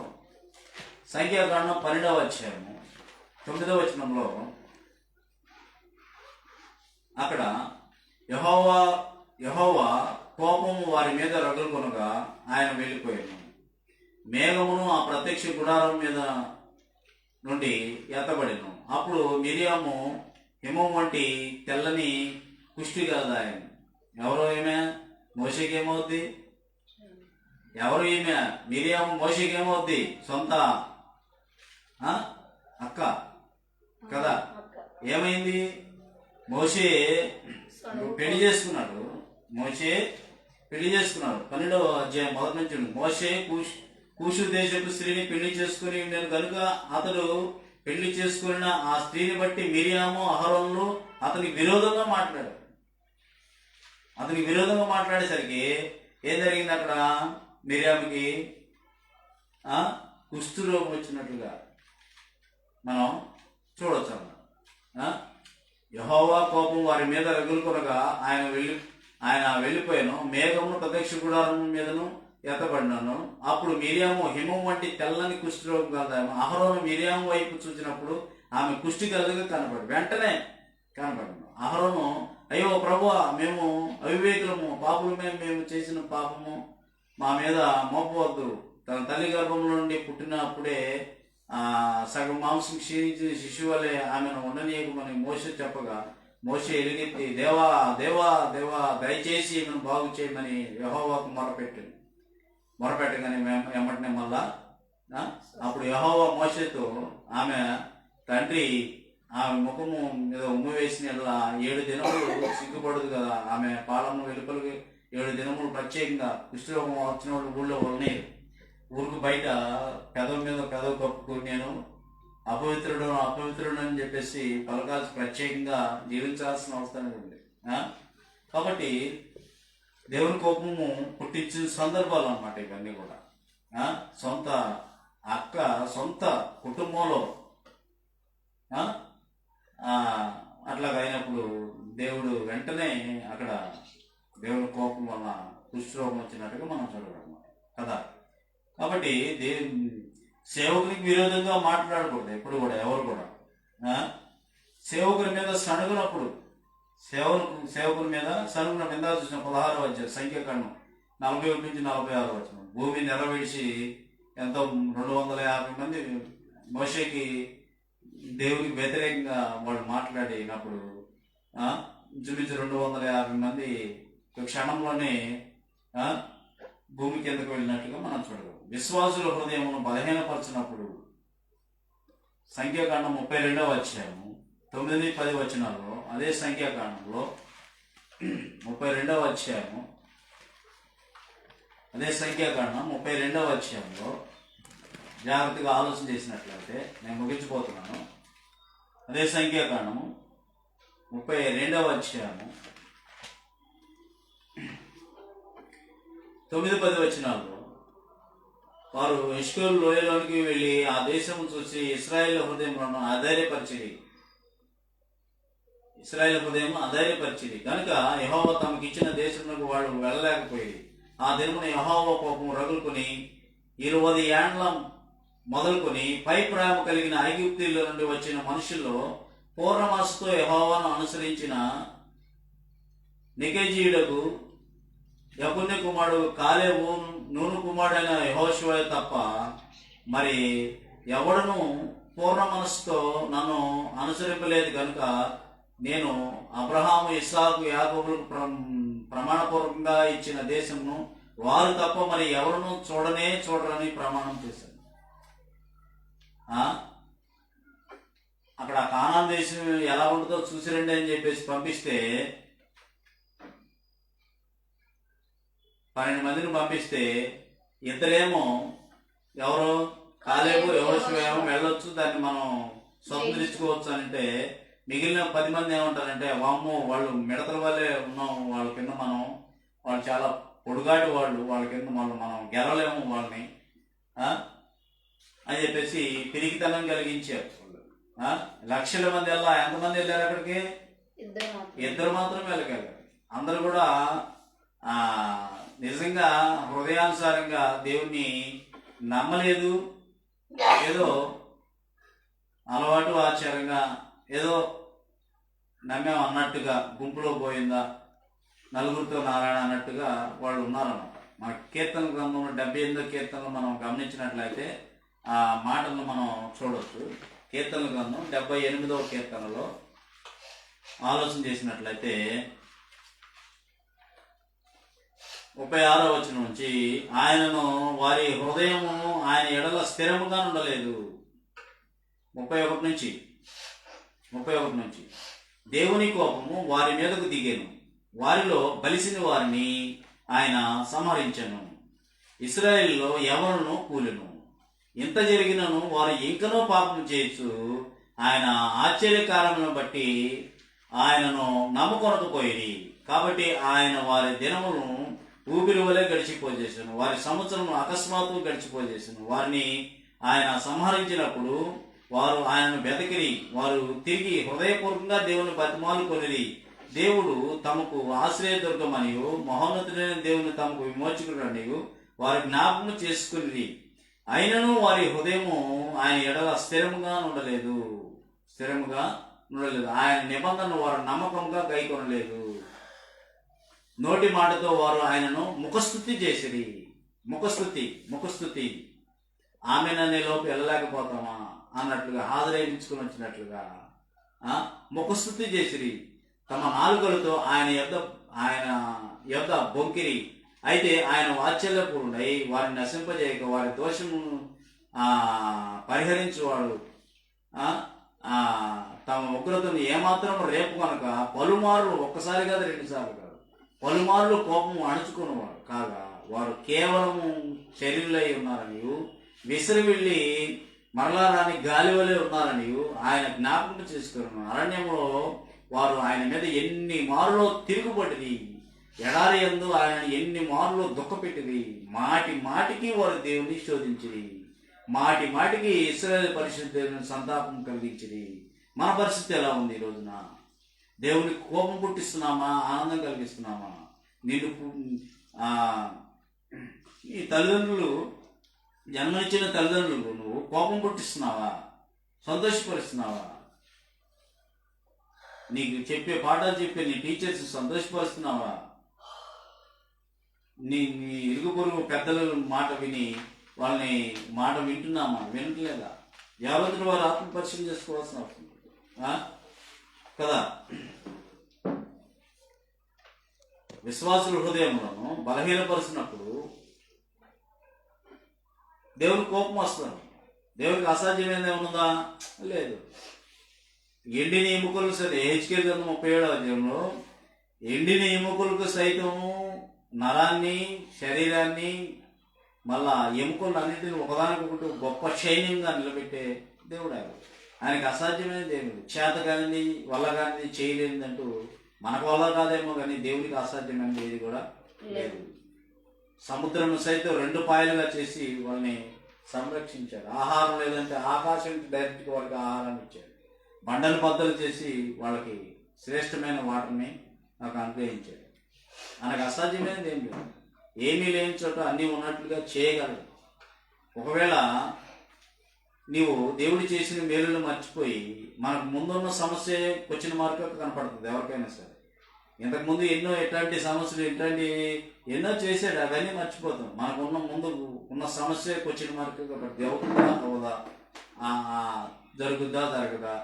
సంఖ్యాకాండం 12వ అధ్యాయము 9వ వచనంలో అక్కడ యెహోవా కోపము వారి మీద రగులుకొనగా ఆయన వెళ్ళిపోయాను. మేఘమును ఆ ప్రత్యక్ష గుడారం మీద నుండి ఎత్తబడిను. అప్పుడు మిరియాము హిమం వంటి తెల్లని కుష్టి గలదాయను. ఎవరో ఈమె? మోషేకి ఏమవుద్ది? ఎవరు ఈమె? మిరియాము మోషేకి ఏమవుద్ది? సొంత అక్క కదా. ఏమైంది? మోషే పెళ్లి చేసుకున్నాడు. 12వ అధ్యాయం మొదటి నుంచి మోషే కూషు దేశపు స్త్రీని పెళ్లి చేసుకుని నేను కనుక అతడు పెళ్లి చేసుకున్న ఆ స్త్రీని బట్టి మిరియాము అహరోనులు అతనికి విరోధంగా మాట్లాడేసరికి ఏం జరిగింది? అక్కడ మిరియాముకి కుష్టు రోగం వచ్చినట్లుగా మనం చూడొచ్చు అన్నమాట. యెహోవా కోపం వారి మీద రగులుకొనగా ఆయన వెళ్ళిపోయాను. మేఘమును ప్రత్యక్ష గుడారం మీదను ఎత్తబడినాను. అప్పుడు మిరియాము హిమం వంటి తెల్లని కుష్టి రోగం కలదాము. అహరోను మిరియాము వైపు చూసినప్పుడు ఆమె కుష్టి కలదుగా వెంటనే కనబడినాను. అహరోను, అయ్యో ప్రభువా, మేము అవివేకులము, పాపులమే, మేము చేసిన పాపము మా మీద మోపవద్దు. తన తల్లి గర్భంలో నుండి పుట్టినప్పుడే సగం మాంసం క్షీణించిన శిశువు వలె ఆమెను ఉండనీయకమని మోషే చెప్పగా మోషే ఎలుగెత్తి దేవా దేవా దేవా దయచేసి ఈమెను బాగు చేయమని యెహోవాకు మొరపెట్టగానే వెంటనే మళ్ళా అప్పుడు యెహోవా మోషేతో ఆమె తండ్రి ఆమె ముఖము మీద ఉమ్ము వేసిన 7 దినములు సిగ్గుపడదు కదా. ఆమె పాలము వెలుపలికి 7 దినములు ప్రత్యేకంగా కుష్ఠరోగం వచ్చిన వాళ్ళు ఊళ్ళో ఉన్నాయి. ఊరికి బయట పెదవి మీద పెదవి కప్పుకుని నేను అపవిత్రుడు అని చెప్పేసి పలకాల్సి ప్రత్యేకంగా జీవించాల్సిన అవసరం ఉంది. కాబట్టి దేవుని కోపము పుట్టించిన సందర్భాలు అన్నమాట ఇవన్నీ కూడా. సొంత అక్క సొంత కుటుంబంలో అట్లాగ అయినప్పుడు దేవుడు వెంటనే అక్కడ దేవుని కోపం వల్ల కుష్ఠరోగం వచ్చినట్టుగా మనం చూడగలం కదా. కాబట్టి సేవకునికి విరోధంగా మాట్లాడకూడదు ఎప్పుడు కూడా. ఎవరు కూడా సేవకుని మీద సణుగునప్పుడు సేవకుని మీద సణుగున మీద చూసిన 16వ అధ్యాయం సంఖ్యాకాండం 41 నుంచి 46 వచనం. భూమి నెరవేర్చి ఎంతో 250 మంది మోషేకి దేవునికి వ్యతిరేకంగా వాళ్ళు మాట్లాడినప్పుడు ఇంచుమించు 250 మంది క్షణంలోనే భూమి కిందకు వెళ్ళినట్టుగా మనం చూడగలం. విశ్వాసుల హృదయమును బలహీనపరిచినప్పుడు సంఖ్యాకాండం 32వ అధ్యాయము 9-10 వచనాల్లో, అదే సంఖ్యాకాండంలో 32వ అధ్యాయము జాగ్రత్తగా ఆలోచన చేసినట్లయితే నేను ముగించిపోతున్నాను. అదే సంఖ్యాకాండము 32వ అధ్యాయము 9-10 వచనాల్లో వారు ఎష్కోలు లోయలోనికి వెళ్ళి ఆ దేశం చూసి ఇశ్రాయేలు హృదయంలో అధైర్యపరిచింది కనుక యెహోవా తమకు ఇచ్చిన దేశంలోకి వాళ్ళు వెళ్ళలేకపోయింది. ఆ దినమున యెహోవా కోపం రగులుకొని 20 ఏండ్ల మొదలుకొని పై ప్రేమ కలిగిన ఐగుప్తీయుల నుండి వచ్చిన మనుషుల్లో పూర్ణ మనసుతో యెహోవాను అనుసరించిన నికెజీయుడకు యెఫున్నె కుమారుడు కాలేబు, నూను కుమారుడైన యెహోషువ తప్ప మరి ఎవడను పూర్ణ మనసుతో నన్ను అనుసరింపలేదు కనుక నేను అబ్రహాము, ఇస్సాకు, యాకోబులకు ప్రమాణపూర్వకంగా ఇచ్చిన దేశమును వారు తప్ప మరి ఎవరును చూడరని ప్రమాణం చేశాను. అక్కడ కానాన్ దేశం ఎలా ఉంటుందో చూసిరండి అని చెప్పేసి పంపిస్తే 12 మందిని పంపిస్తే ఇద్దరేమో ఎవరో కాలేబు, యెహోషువ ఏమో వెళ్ళొచ్చు, దాన్ని మనం స్వతంత్రించుకోవచ్చు అంటే మిగిలిన 10 మంది ఏమంటారంటే వామ్మో వాళ్ళు మిడతల వల్లే ఉన్నాం, వాళ్ళ కింద వాళ్ళు చాలా పొడుగాటి వాళ్ళ కింద మనం గెలలేము వాళ్ళని అని చెప్పేసి పిరికితనం కలిగించారు. లక్షల మంది ఎంతమంది వెళ్ళారు అక్కడికి? ఇద్దరు మాత్రమే వెళ్ళగలరు. అందరూ కూడా నిజంగా హృదయానుసారంగా దేవుణ్ణి నమ్మలేదు. ఏదో అలవాటు ఆచారంగా ఏదో నమ్మేం అన్నట్టుగా, గుంపులో పోయిందా నలుగురితో నారాయణ అన్నట్టుగా వాళ్ళు ఉన్నారన్నమాట. మన కీర్తన గ్రంథంలో 78వ కీర్తనలు మనం గమనించినట్లయితే ఆ మాటలను మనం చూడవచ్చు. కీర్తన గ్రంథం 78వ కీర్తనలో ఆలోచన చేసినట్లయితే 36వ వచనం నుంచి ఆయనను వారి హృదయము ఆయన ఎడల స్థిరముగా ఉండలేదు. 31 నుంచి దేవుని కోపము వారి మీదకు దిగేను, వారిలో బలిసిన వారిని ఆయన సంహరించెను, ఇశ్రాయేలులో ఎవరును కూలెను. ఇంత జరిగినను వారు ఇంకనూ పాపం చేయొచ్చు, ఆయన ఆశ్చర్యకారములను బట్టి ఆయనను నమ్ముకొనకపోయిరి. కాబట్టి ఆయన వారి దినములను ఊపిరి వలె గడిచిపోజేసాను, వారి సంవత్సరం అకస్మాత్తు గడిచిపోజేసాను. వారిని ఆయన సంహరించినప్పుడు వారు ఆయనను వెతకిరి, వారు తిరిగి హృదయపూర్వకంగా దేవుని బతిమాలుకొనిరి. దేవుడు తమకు ఆశ్రయదుర్గమనియు మహోన్నతుడైన దేవుని తమకు విమోచకుడనియు వారి జ్ఞాపకము చేసుకుని, అయినను వారి హృదయము ఆయన ఎడల స్థిరముగా ఉండలేదు. ఆయన నిబంధన వారు నమ్మకంగా గైకొనలేదు. నోటి మాటతో వారు ఆయనను ముఖస్తుతి చేసిరి. ముఖస్తుతి ఆమెననే లోపు వెళ్ళలేకపోతామా అన్నట్లుగా, హాజరైపించుకుని వచ్చినట్లుగా ముఖస్తుతి చేసిరి. తమ నాలుకలతో ఆయన యొద్ద బొంకిరి. అయితే ఆయన వాత్సల్యపూర్ణుడై వారిని నశింపజేయక వారి దోషము పరిహరించువాడు. తమ ఉగ్రతను ఏమాత్రం రేపు కనుక పలుమార్లు, ఒక్కసారి కాదు 2 సార్లు కాదు, పలుమార్లు కోపము అణుచుకున్నవాడు కాగా వారు కేవలము శరీరులై ఉన్నారని, విసిరివిల్లి మరలా రాని గాలి వలె ఉన్నారని ఆయన జ్ఞాపకం చేసుకున్నాను. అరణ్యంలో వారు ఆయన మీద ఎన్ని మారులో తిరుగుబడిది, ఎడారి యందు ఆయన ఎన్ని మారులో దుఃఖపెట్టిది. మాటికి వారు దేవుని శోధించిరి, మాటికి ఇశ్రాయేలు పరిశుద్ధ సంతాపం కలిగించిరి. మన పరిస్థితి ఎలా ఉంది ఈ రోజున? దేవునికి కోపం పుట్టిస్తున్నామా, ఆనందం కలిగిస్తున్నామా? ఈ తల్లిదండ్రులు, జన్మనిచ్చిన తల్లిదండ్రులు నువ్వు కోపం పుట్టిస్తున్నావా, సంతోషపరుస్తున్నావా? నీకు చెప్పే పాఠాలు చెప్పే నీ టీచర్స్ సంతోషపరుస్తున్నావా? నీ ఇరుగు పొరుగు పెద్దల మాట విని వాళ్ళని మాట వింటున్నామా, వినట్లేదా? యావత్తులు వారు ఆత్మ పరిశీలన చేసుకోవాల్సిన అవసరం కదా. విశ్వాసుల హృదయంలోనూ బలహీనపరుచినప్పుడు దేవుని కోపం వస్తుంది. దేవునికి అసాధ్యమైనది ఏమన్నదా? లేదు. ఎండిన ఎముకలు సరే, హెచ్కేల్ 37వ అధ్యాయంలో ఎండిన ఎముకలకు సైతము నరాన్ని, శరీరాన్ని, మళ్ళా ఎముకలు అన్నింటినీ ఒకదానికొకటి గొప్ప శైన్యంగా నిలబెట్టే దేవుడు ఆయనకి అసాధ్యమైన దేవుడు. చేత కానిది, వల్ల కానిది, చేయలేనిదంటూ మనకు వల్ల కాదేమో కానీ దేవుడికి అసాధ్యమైనది ఏది కూడా లేదు. సముద్రం సైతం 2 పాయలుగా చేసి వాళ్ళని సంరక్షించాడు. ఆహారం లేదంటే ఆకాశం నుంచి డైరెక్ట్గా వాళ్ళకి ఆహారాన్ని ఇచ్చాడు. బండలు బద్దలు చేసి వాళ్ళకి శ్రేష్టమైన వాటర్ని నాకు అనుగ్రహించాడు. మనకు అసాధ్యమైనది ఏం లేదు. ఏమీ లేని చోట అన్నీ ఉన్నట్లుగా చేయగలడు. ఒకవేళ నీవు దేవుడు చేసిన మేలును మర్చిపోయి మనకు ముందున్న సమస్య క్వశ్చన్ మార్క్ కనపడుతుంది ఎవరికైనా సరే. ఇంతకుముందు ఎన్నో ఎట్లాంటి సమస్యలు ఎన్నో చేశాడు, అవన్నీ మర్చిపోతాం. మనకున్న ముందు ఉన్న సమస్య క్వశ్చన్ మార్క్ కనపడుతుంది. అవుతుందా అవదా, జరుగుద్దా జరగదా,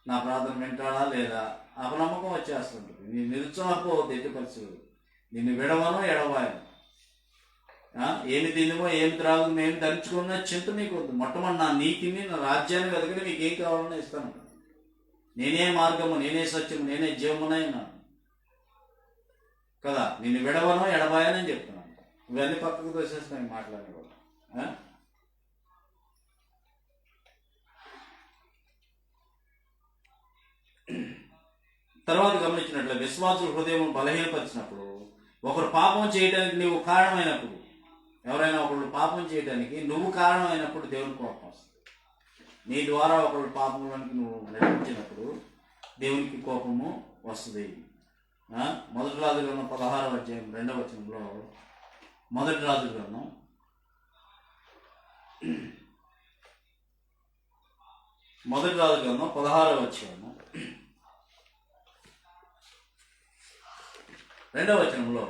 నా ప్రార్థన వింటాడా లేదా, అపనమ్మకం వచ్చేస్తుంటుంది. నీ నిరుత్సాహపోవద్దు ఎట్టి పరిస్థితులు. నిన్ను విడవను ఎడవాయను. ఏమి తినుమో ఏమి త్రాగు ఏమి ధరించుకున్నా చింత నీకు వద్దు. మొట్టమొదటి నా నీతిని నా రాజ్యాన్ని వెతకని మీకు ఏం కావాలన్నా ఇస్తాను. నేనే మార్గము, నేనే సత్యము, నేనే జీవమునైనా కదా. నిన్ను విడవను ఎడబాయనని చెప్తున్నాను. ఇవన్నీ పక్కకు తోసేస్తున్నాయి మాట్లాడే కూడా. తర్వాత గమనించినట్లే విశ్వాసుల హృదయం బలహీనపరిచినప్పుడు, ఒకరు పాపం చేయడానికి నువ్వు కారణమైనప్పుడు, ఎవరైనా ఒకళ్ళు పాపం చేయడానికి నువ్వు కారణమైనప్పుడు దేవుని కోపం వస్తుంది. నీ ద్వారా ఒకళ్ళు పాపంలోనికి నువ్వు నడిపించినప్పుడు దేవునికి కోపము వస్తుంది. మొదటి రాజుల గ్రంథం 16వ అధ్యాయం 2వ వచనంలో, మొదటి రాజుల గ్రంథం 16వ అధ్యాయం 2వ వచనంలో,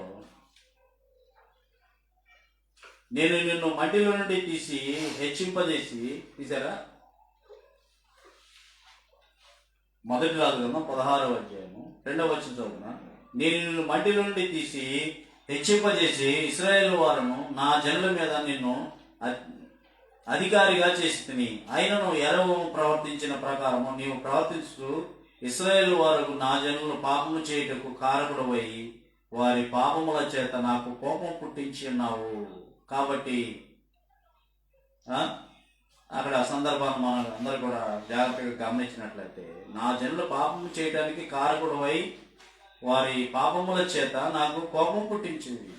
నేను నిన్ను మట్టిలో నుండి తీసి హెచ్చింపజేసి, తీసారా? మొదటి రాజు గ్రంథం 16వ అధ్యాయము 2వ వచనం చదువున, నేను నిన్ను మట్టిలో నుండి తీసి హెచ్చింపజేసి ఇశ్రాయేలు వారును నా జనుల మీద నిన్ను అధికారిగా చేసి తిని, అయినను ఎరవు ప్రవర్తించిన ప్రకారము నీవు ప్రవర్తిస్తూ ఇశ్రాయేలు వారు నా జనులు పాపము చేయుటకు కారకుడవై వారి పాపముల చేత నాకు కోపం పుట్టించి ఉన్నావు. కాబట్టి అక్కడ సందర్భాన్ని మనం అందరూ కూడా జాగ్రత్తగా గమనించినట్లయితే, నా జనులు పాపము చేయడానికి కారకుడవై వారి పాపముల చేత నాకు కోపం పుట్టించింది.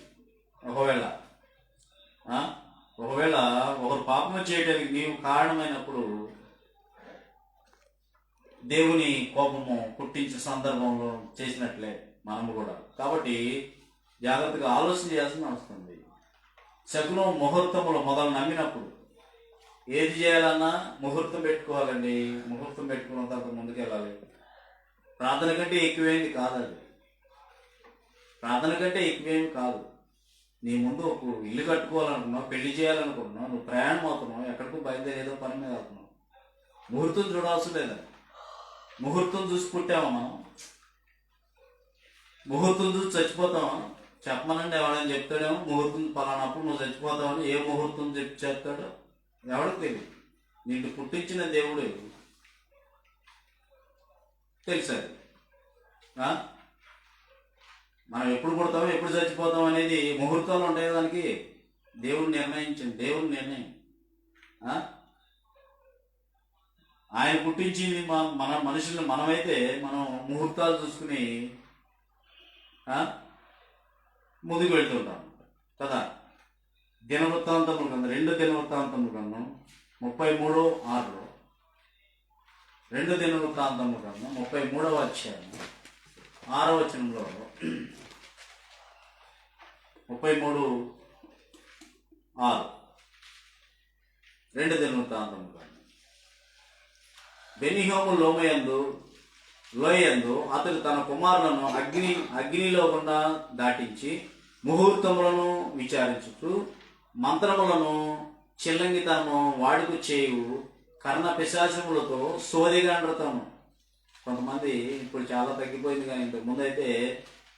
ఒకవేళ ఒకరు పాపము చేయడానికి నీవు కారణమైనప్పుడు దేవుని కోపము పుట్టించిన సందర్భంలో చేసినట్లే మనము కూడా. కాబట్టి జాగ్రత్తగా ఆలోచన చేయాల్సిన వస్తుంది. శకునం ముహూర్తములు మొదలు నమ్మినప్పుడు ఏది చేయాలన్నా ముహూర్తం పెట్టుకోవాలండి. ముహూర్తం పెట్టుకున్న తర్వాత ముందుకెళ్ళాలి. ప్రార్థన కంటే ఎక్కువేంది కాదు అది. ప్రార్థన కంటే ఎక్కువేమి కాదు. నీ ముందు ఒక ఇల్లు కట్టుకోవాలనుకున్నావు, పెళ్లి చేయాలనుకుంటున్నావు, నువ్వు ప్రయాణం అవుతున్నావు, ఎక్కడికో బయలుదేరేదో పని మీద అవుతున్నావు. ముహూర్తం చూడాల్సి లేదా? ముహూర్తం చూసి పుట్టామా మనం? ముహూర్తం చూసి చచ్చిపోతామా? చెప్పమనండి, ఎవరైనా చెప్తాడేమో ముహూర్తం పలానప్పుడు నువ్వు చచ్చిపోతావని. ఏ ముహూర్తం చెప్తాడో ఎవరికి తెలియదు. నిన్ను పుట్టించిన దేవుడు తెలుసది. మనం ఎప్పుడు పుడతామో ఎప్పుడు చచ్చిపోతాం అనేది ముహూర్తాలు ఉంటాయి. దానికి దేవుడు నిర్ణయించింది. దేవుని నిర్ణయం. ఆయన పుట్టించింది మన మనుషుల్ని. మనమైతే మనం ముహూర్తాలు చూసుకుని ముందుకు వెళ్తుంటాం కదా. దినవృత్తాంతముల గ్రంథం 2 దినవృత్తాంతముల గ్రంథం 33:6, 2 దినవృత్తాంతముల గ్రంథం 33వ అధ్యాయం 6వ వచనంలో, 33:6, 2 దినవృత్తాంతముల గ్రంథం. బెనిహోము లోయందు అతడు తన కుమారులను అగ్నిలో గుండా దాటించి ముహూర్తములను విచారించుతూ మంత్రములను చిల్లంగితనము వాడుకు చేయు కర్ణ పిశాచములతో సోదిగాండ్రతము. కొంతమంది ఇప్పుడు చాలా తగ్గిపోయింది, కానీ ఇంతకు ముందు అయితే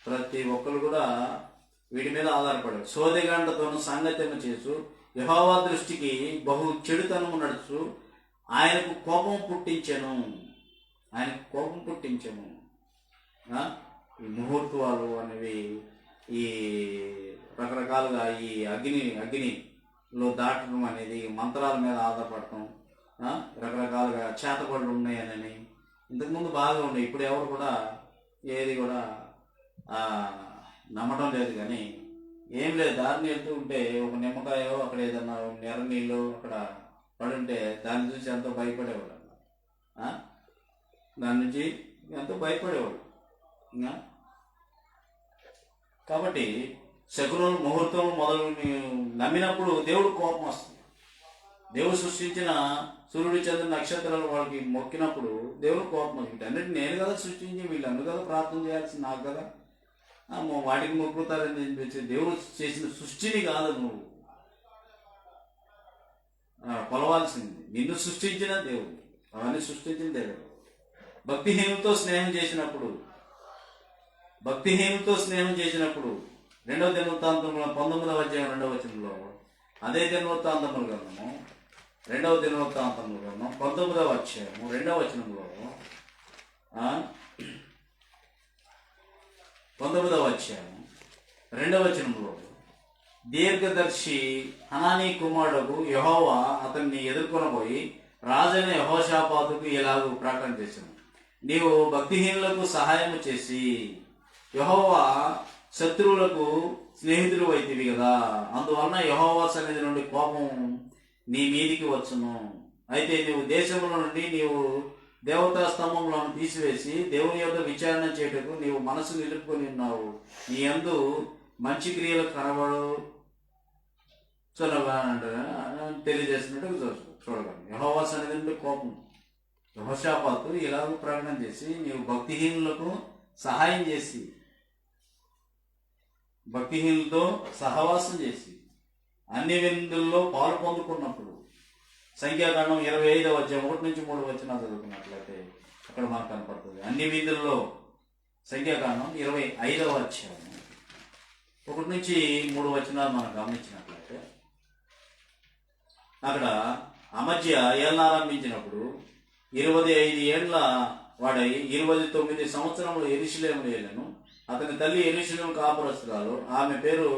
ప్రతి ఒక్కరు కూడా వీటి మీద ఆధారపడారు. సోదిగాండ్రతోను సంగత్యము చేసు యెహోవా దృష్టికి బహు చెడుతనము నడుచు ఆయనకు కోపం పుట్టించెను. ఈ ముహూర్తాలు అనేవి ఈ రకరకాలుగా ఈ అగ్నిలో దాటడం అనేది, మంత్రాల మీద ఆధారపడటం, రకరకాలుగా చేతబడులు ఉన్నాయని ఇంతకుముందు బాగా ఉన్నాయి. ఇప్పుడు ఎవరు కూడా ఏది కూడా నమ్మడం లేదు. కానీ ఏం లేదు, దారిని వెళ్తూ ఉంటే ఒక నిమ్మకాయో అక్కడ ఏదన్నా ఎర్ర నీళ్ళు అక్కడ పడుంటే దాన్ని చూసి ఎంతో భయపడేవాడు అన్న. దాని నుంచి ఎంతో భయపడేవాడు. ఇంకా కాబట్టి శకునులు ముహూర్తం మొదలు నమ్మినప్పుడు దేవుడు కోపం వస్తుంది. దేవుడు సృష్టించిన సూర్యుడు చంద్ర నక్షత్రాలు వాళ్ళకి మొక్కినప్పుడు దేవుడు కోపం వస్తుంది. అన్నిటి నేను కదా సృష్టించి వీళ్ళందరూ కదా ప్రార్థన చేయాల్సింది నాకు కదా, వాటికి మొక్కుతారని చెప్పి దేవుడు చేసిన సృష్టిని కాదు నువ్వు కొలవాల్సింది. నిన్ను సృష్టించిన దేవుడు, అవన్నీ సృష్టించిన దేవుడు. భక్తిహీనులతో స్నేహం చేసినప్పుడు 2వ దినవృత్తాంతంలో 19వ అధ్యాయం 2వ వచనంలో, అదే దినవృత్తాంతముల గ్రంథము 2వ దినవృత్తాంతముల గ్రంథం 19వ అధ్యాయము 2వ వచనంలో 19వ అధ్యాయం 2వ వచనంలో దీర్ఘదర్శి హనానీ కుమారుడు యెహోవా అతన్ని ఎదుర్కొనబోయి రాజైన యెహోషాపాతుకు ఇలాగూ ప్రకటన చేశాను, నీవు భక్తిహీనులకు సహాయం చేసి యెహోవా శత్రువులకు స్నేహితులు అయితివి కదా, అందువలన యెహోవా సన్నిధి నుండి కోపం నీ మీదికి వచ్చును. అయితే నీవు దేశంలో నుండి నీవు దేవతా స్తంభములను తీసివేసి దేవుని యొద్ద విచారణ చేయుటకు నీవు మనసు నిలుపుకొని ఉన్నావు. నీ యందు మంచి క్రియలు కనబడు తెలియజేసినట్టు చూడగలను. యెహోవా సన్నిధి నుండి కోపం. యెహోషాపాతు ఇలాగూ ప్రకటన చేసి నీవు భక్తిహీనులకు సహాయం చేసి, భక్తిహీనులతో సహవాసం చేసి అన్ని విందుల్లో పాలు పొందుకున్నప్పుడు, సంఖ్యాకాండం 25వ అధ్యాయం 1 నుంచి 3 వచనాలు చదువుకున్నట్లయితే అక్కడ మనకు కనపడుతుంది. అన్ని విందుల్లో సంఖ్యాకాండం 25వ అధ్యాయం 1 నుంచి 3 వచనాలు మనం గమనించినట్లయితే అక్కడ అమధ్య ఏలనారంభించినప్పుడు 25 ఏళ్ల వాడై 29 సంవత్సరములు యెరూషలేములో వెళ్ళాను. అతని తల్లి యెరూషలేము కాపురస్తురాలు, ఆమె పేరు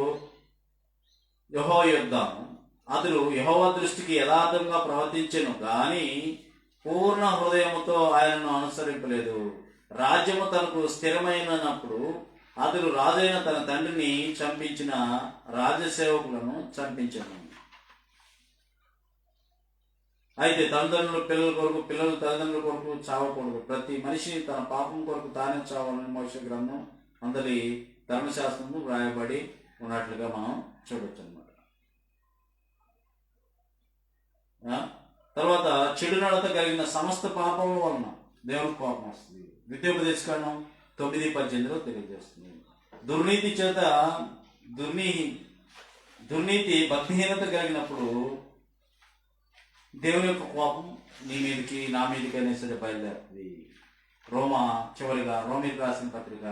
యెహోయద్దాము. అతడు యెహోవా దృష్టికి యథార్థంగా ప్రవర్తించెను గాని పూర్ణ హృదయముతో ఆయనను అనుసరింపలేదు. రాజ్యము తనకు స్థిరమైనప్పుడు అతడు రాజైన తన తండ్రిని చంపించిన రాజసేవకులను చంపించను. అయితే తల్లిదండ్రులు పిల్లల కొరకు, పిల్లలు తల్లిదండ్రుల కొరకు చావకూడదు. ప్రతి మనిషి తన పాపం కొరకు తానే చావాలని మోషే గ్రంథం అందరి ధర్మశాస్త్రము వ్రాయబడి ఉన్నట్లుగా మనం చూడొచ్చు అన్నమాట. తర్వాత చెడు నడత కలిగిన సమస్త పాపముల వలన దేవునికి కోపం వస్తుంది. ద్వితీయోపదేశకాండం 9:18 తెలియజేస్తుంది. దుర్నీతి చేత దుర్నీతి భక్తిహీనత కలిగినప్పుడు దేవుని యొక్క కోపం నీ మీదకి నా మీదకి అయినా సరే బయలుదేరుతుంది. చివరిగా రోమీకి రాసిన పత్రిక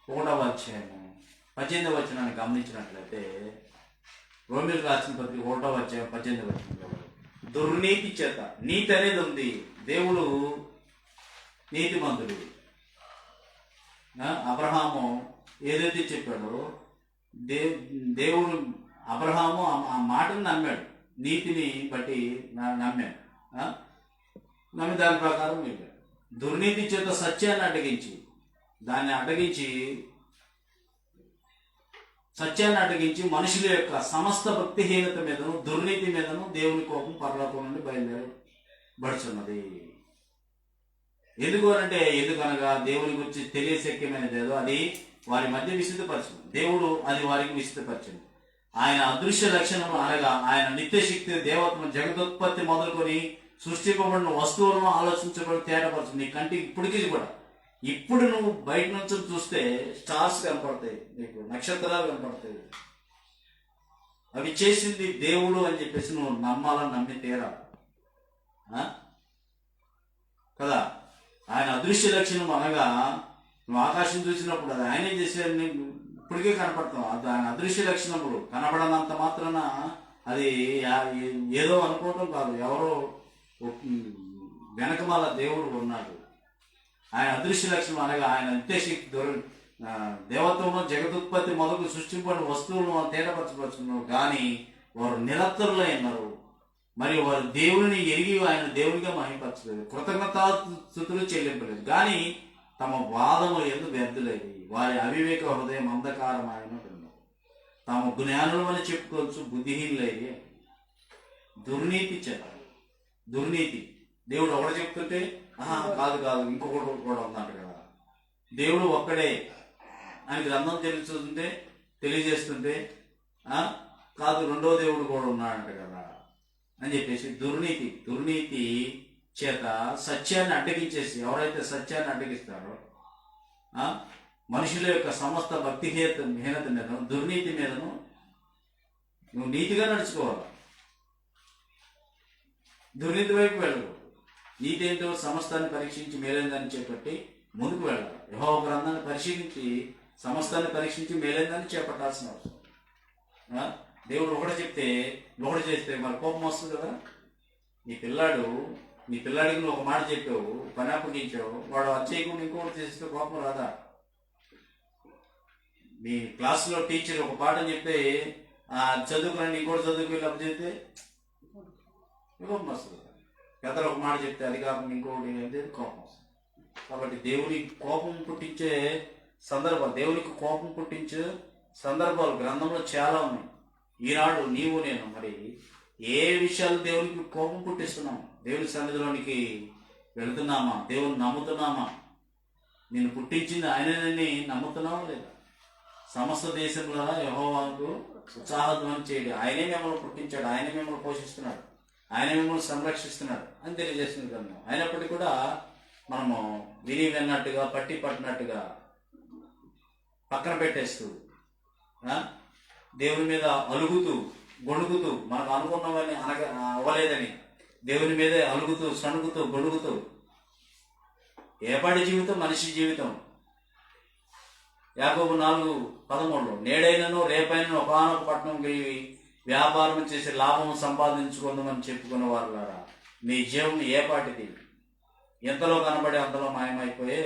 1వ అధ్యాయము 18వ వచనాన్ని గమనించినట్లయితే, రోమీకి రాసిన పత్రిక 1వ అధ్యాయం 18వ వచనంలో దుర్నీతి చేత, నీతి అనేది ఉంది, దేవుడు నీతిమంతుడు. అబ్రహాము ఏదైతే చెప్పాడో దేవుడు అబ్రహాము ఆ మాటను నమ్మాడు, నీతిని బట్టి నమ్మాడు. నమ్మి దాని ప్రకారం వెళ్ళాడు. దుర్నీతి చేత సత్యాన్ని అడ్డగించి మనుషుల యొక్క సమస్త భక్తిహీనత మీదను దుర్నీతి మీదను దేవుని కోపం పరలోకం నుండి బయలుదేరబడుచున్నది. ఎందుకనగా దేవుని గురించి తెలియశక్యమైనది ఏదో అది వారి మధ్య విసిద్ధపరచింది. దేవుడు అది వారికి విసిద్ధపరిచింది. ఆయన అదృశ్య లక్షణము అనగా ఆయన నిత్యశక్తి దేవతను జగదోత్పత్తి మొదలుకొని సృష్టింపబడిన వస్తువులను ఆలోచించబడి తేటపరచు. నీ కంటికి ఇప్పటికీ కూడా, ఇప్పుడు నువ్వు బయట నుంచి చూస్తే స్టార్స్ కనపడతాయి, నీకు నక్షత్రాలు కనపడతాయి. అవి చేసింది దేవుడు అని చెప్పేసి నువ్వు నమ్మాలని నమ్మి తీరా కదా. ఆయన అదృశ్య లక్షణం అనగా నువ్వు ఆకాశం చూసినప్పుడు అది ఆయనే చేసేది ఇప్పటికే కనపడతాం. అది ఆయన అదృశ్య లక్షణములు కనపడనంత మాత్రాన అది ఏదో అనుకోవటం కాదు, ఎవరో వెనకమాల దేవుడు ఉన్నాడు. ఆయన అదృశ్య లక్షణం అనగా ఆయన నిత్యశక్తి దేవత్వంలో జగదుత్పత్తి మొదలు సృష్టింపడిన వస్తువులను తేటపరచబడుతున్నారు. కానీ వారు నిరత్తరులై ఉన్నారు. మరి వారు దేవుని ఎరిగి ఆయన దేవునిగా మహిమపరచలేదు, కృతజ్ఞతాస్తుతులు చెల్లింపలేదు. కానీ తమ వాదములు ఎందుకు వ్యర్థులేవి, వారి అవివేక హృదయం అంధకారమైనట్టు. తాము జ్ఞానులు అని చెప్పుకోవచ్చు, బుద్ధిహీనులయ్యి దుర్నీతి చేత. దుర్నీతి దేవుడు ఒకటి చెప్తుంటే కాదు కాదు ఇంకొకటి కూడా ఉన్నాడు కదా. దేవుడు ఒక్కడే అని గ్రంథం తెలియజేస్తుంటే కాదు రెండో దేవుడు కూడా ఉన్నాడంట కదా అని చెప్పేసి దుర్నీతి చేత సత్యాన్ని అడ్డగించేసి, ఎవరైతే సత్యాన్ని అడ్డగిస్తారో మనుషుల యొక్క సమస్త భక్తిహీనత మీదను దుర్నీతి మీదను నువ్వు నీతిగా నడుచుకోవాలి. దుర్నీతి వైపు వెళ్ళకూడదు. నీతి ఏంటో సమస్తాన్ని పరీక్షించి మేలైందని చేపట్టి ముందుకు వెళ్ళాలి. యెహోవా గ్రంథాన్ని పరిశీలించి సమస్తాన్ని పరీక్షించి మేలైందని చేపట్టాల్సిన అవసరం. దేవుడు ఒకటి చెప్తే ఒకటి చేస్తే మరి కోపం వస్తుంది కదా. నీ పిల్లాడికి నువ్వు ఒక మాట చెప్పావు, పని అప్పగించావు, వాడు చేయకుండా ఇంకోటి చేస్తే కోపం రాదా? మీ క్లాసులో టీచర్ ఒక పాఠం చెప్తే చదువుకుని ఇంకోటి చదువుకుని అప్పు చెప్తే కోపం వస్తుంది. పెద్దలు ఒక మాట చెప్తే అది కాకుండా ఇంకోటి అనేది కోపం వస్తుంది. కాబట్టి దేవునికి కోపం పుట్టించే సందర్భాలు గ్రంథంలో చాలా ఉన్నాయి. ఈనాడు నీవు నేను మరి ఏ విషయాలు దేవునికి కోపం పుట్టిస్తున్నాం? దేవుని సన్నిధిలోనికి వెళుతున్నామా? దేవుని నమ్ముతున్నామా? నేను పుట్టించింది ఆయనని నమ్ముతున్నావా లేదా? సమస్త దేశంలో యెహోవాకు ఉత్సాహధ్వని చేయడు. ఆయనే మిమ్మల్ని పుట్టించాడు, ఆయనే మిమ్మల్ని పోషిస్తున్నాడు, ఆయన మిమ్మల్ని సంరక్షిస్తున్నాడు అని తెలియజేస్తుంది గ్రంథం. అయినప్పటికీ కూడా మనము విన్నట్టుగా పట్టినట్టుగా పక్కన పెట్టేస్తూ దేవుని మీద అలుగుతూ గొణుగుతూ, మనకు అనుకున్నవని అవ్వలేదని దేవుని మీదే అలుగుతూ సణుగుతూ గొణుగుతూ, ఏపాటి జీవితం మనిషి జీవితం. యాకోబు 4:13 నేడైనను రేపైనను ఒకానొక పట్టణం వెళ్ళి వ్యాపారం చేసి లాభం సంపాదించుకుందామని చెప్పుకున్న వారులారా, మీ జీవం ఏపాటిది? ఎంతలో కనబడి అంతలో మాయమైపోయే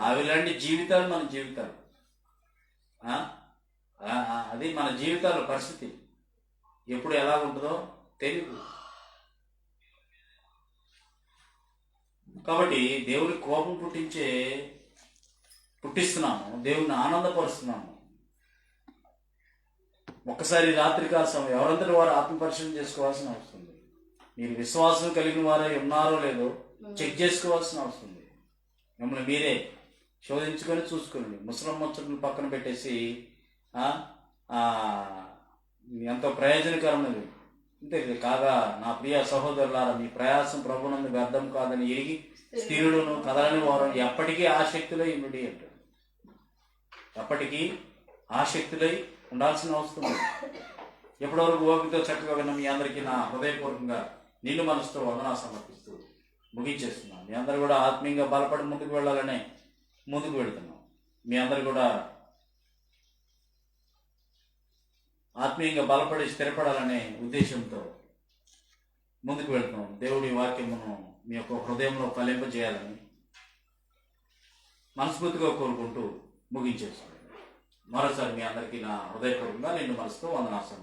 అవిలాంటి జీవితాలు మన జీవితాలు. అది మన జీవితాల పరిస్థితి. ఎప్పుడు ఎలా ఉంటుందో తెలియదు. కాబట్టి దేవుని కోపం పుట్టిస్తున్నాము, దేవుని ఆనందపరుస్తున్నాము. ఒక్కసారి రాత్రికాల సమయం ఎవరంతటి వారు ఆత్మపరిశీలన చేసుకోవాల్సిన అవసరం ఉంది. మీరు విశ్వాసం కలిగిన వారే ఉన్నారో లేదో చెక్ చేసుకోవాల్సిన అవసరం ఉంది. మిమ్మల్ని మీరే శోధించుకొని చూసుకోండి. ముసలం ముచ్చట్లు పక్కన పెట్టేసి ఎంతో ప్రయోజనకరమైనది అంతే కాగా నా ప్రియ సహోదరులారా, మీ ప్రయాసం ప్రభునందు వ్యర్థం కాదని ఎరిగి స్థిరుడును కదలని వారు ఎప్పటికీ ఆసక్తులై ఉండి అంటారు. ఎప్పటికీ ఆసక్తులై ఉండాల్సిన అవసరం ఉంది. ఎప్పటివరకు ఓపికతో చక్కగా విన్న మీ అందరికీ నా హృదయపూర్వకంగా నిండు మనసుతో వందనాలు సమర్పిస్తూ ముగించేస్తున్నాను. మీ అందరూ కూడా ఆత్మీయంగా బలపడి ముందుకు వెళ్ళాలనే ముందుకు వెళుతున్నాం. మీ అందరు కూడా ఆత్మీయంగా బలపడి స్థిరపడాలనే ఉద్దేశంతో ముందుకు వెళ్తున్నాం. దేవుడి వాక్యమును మీ యొక్క హృదయంలో ఫలింపజేయాలని మనస్ఫూర్తిగా కోరుకుంటూ ముగించేస్తున్నాను. మరోసారి మీ అందరికీ నా హృదయపూర్వకంగా నిండు మనసుతో వందనాలు.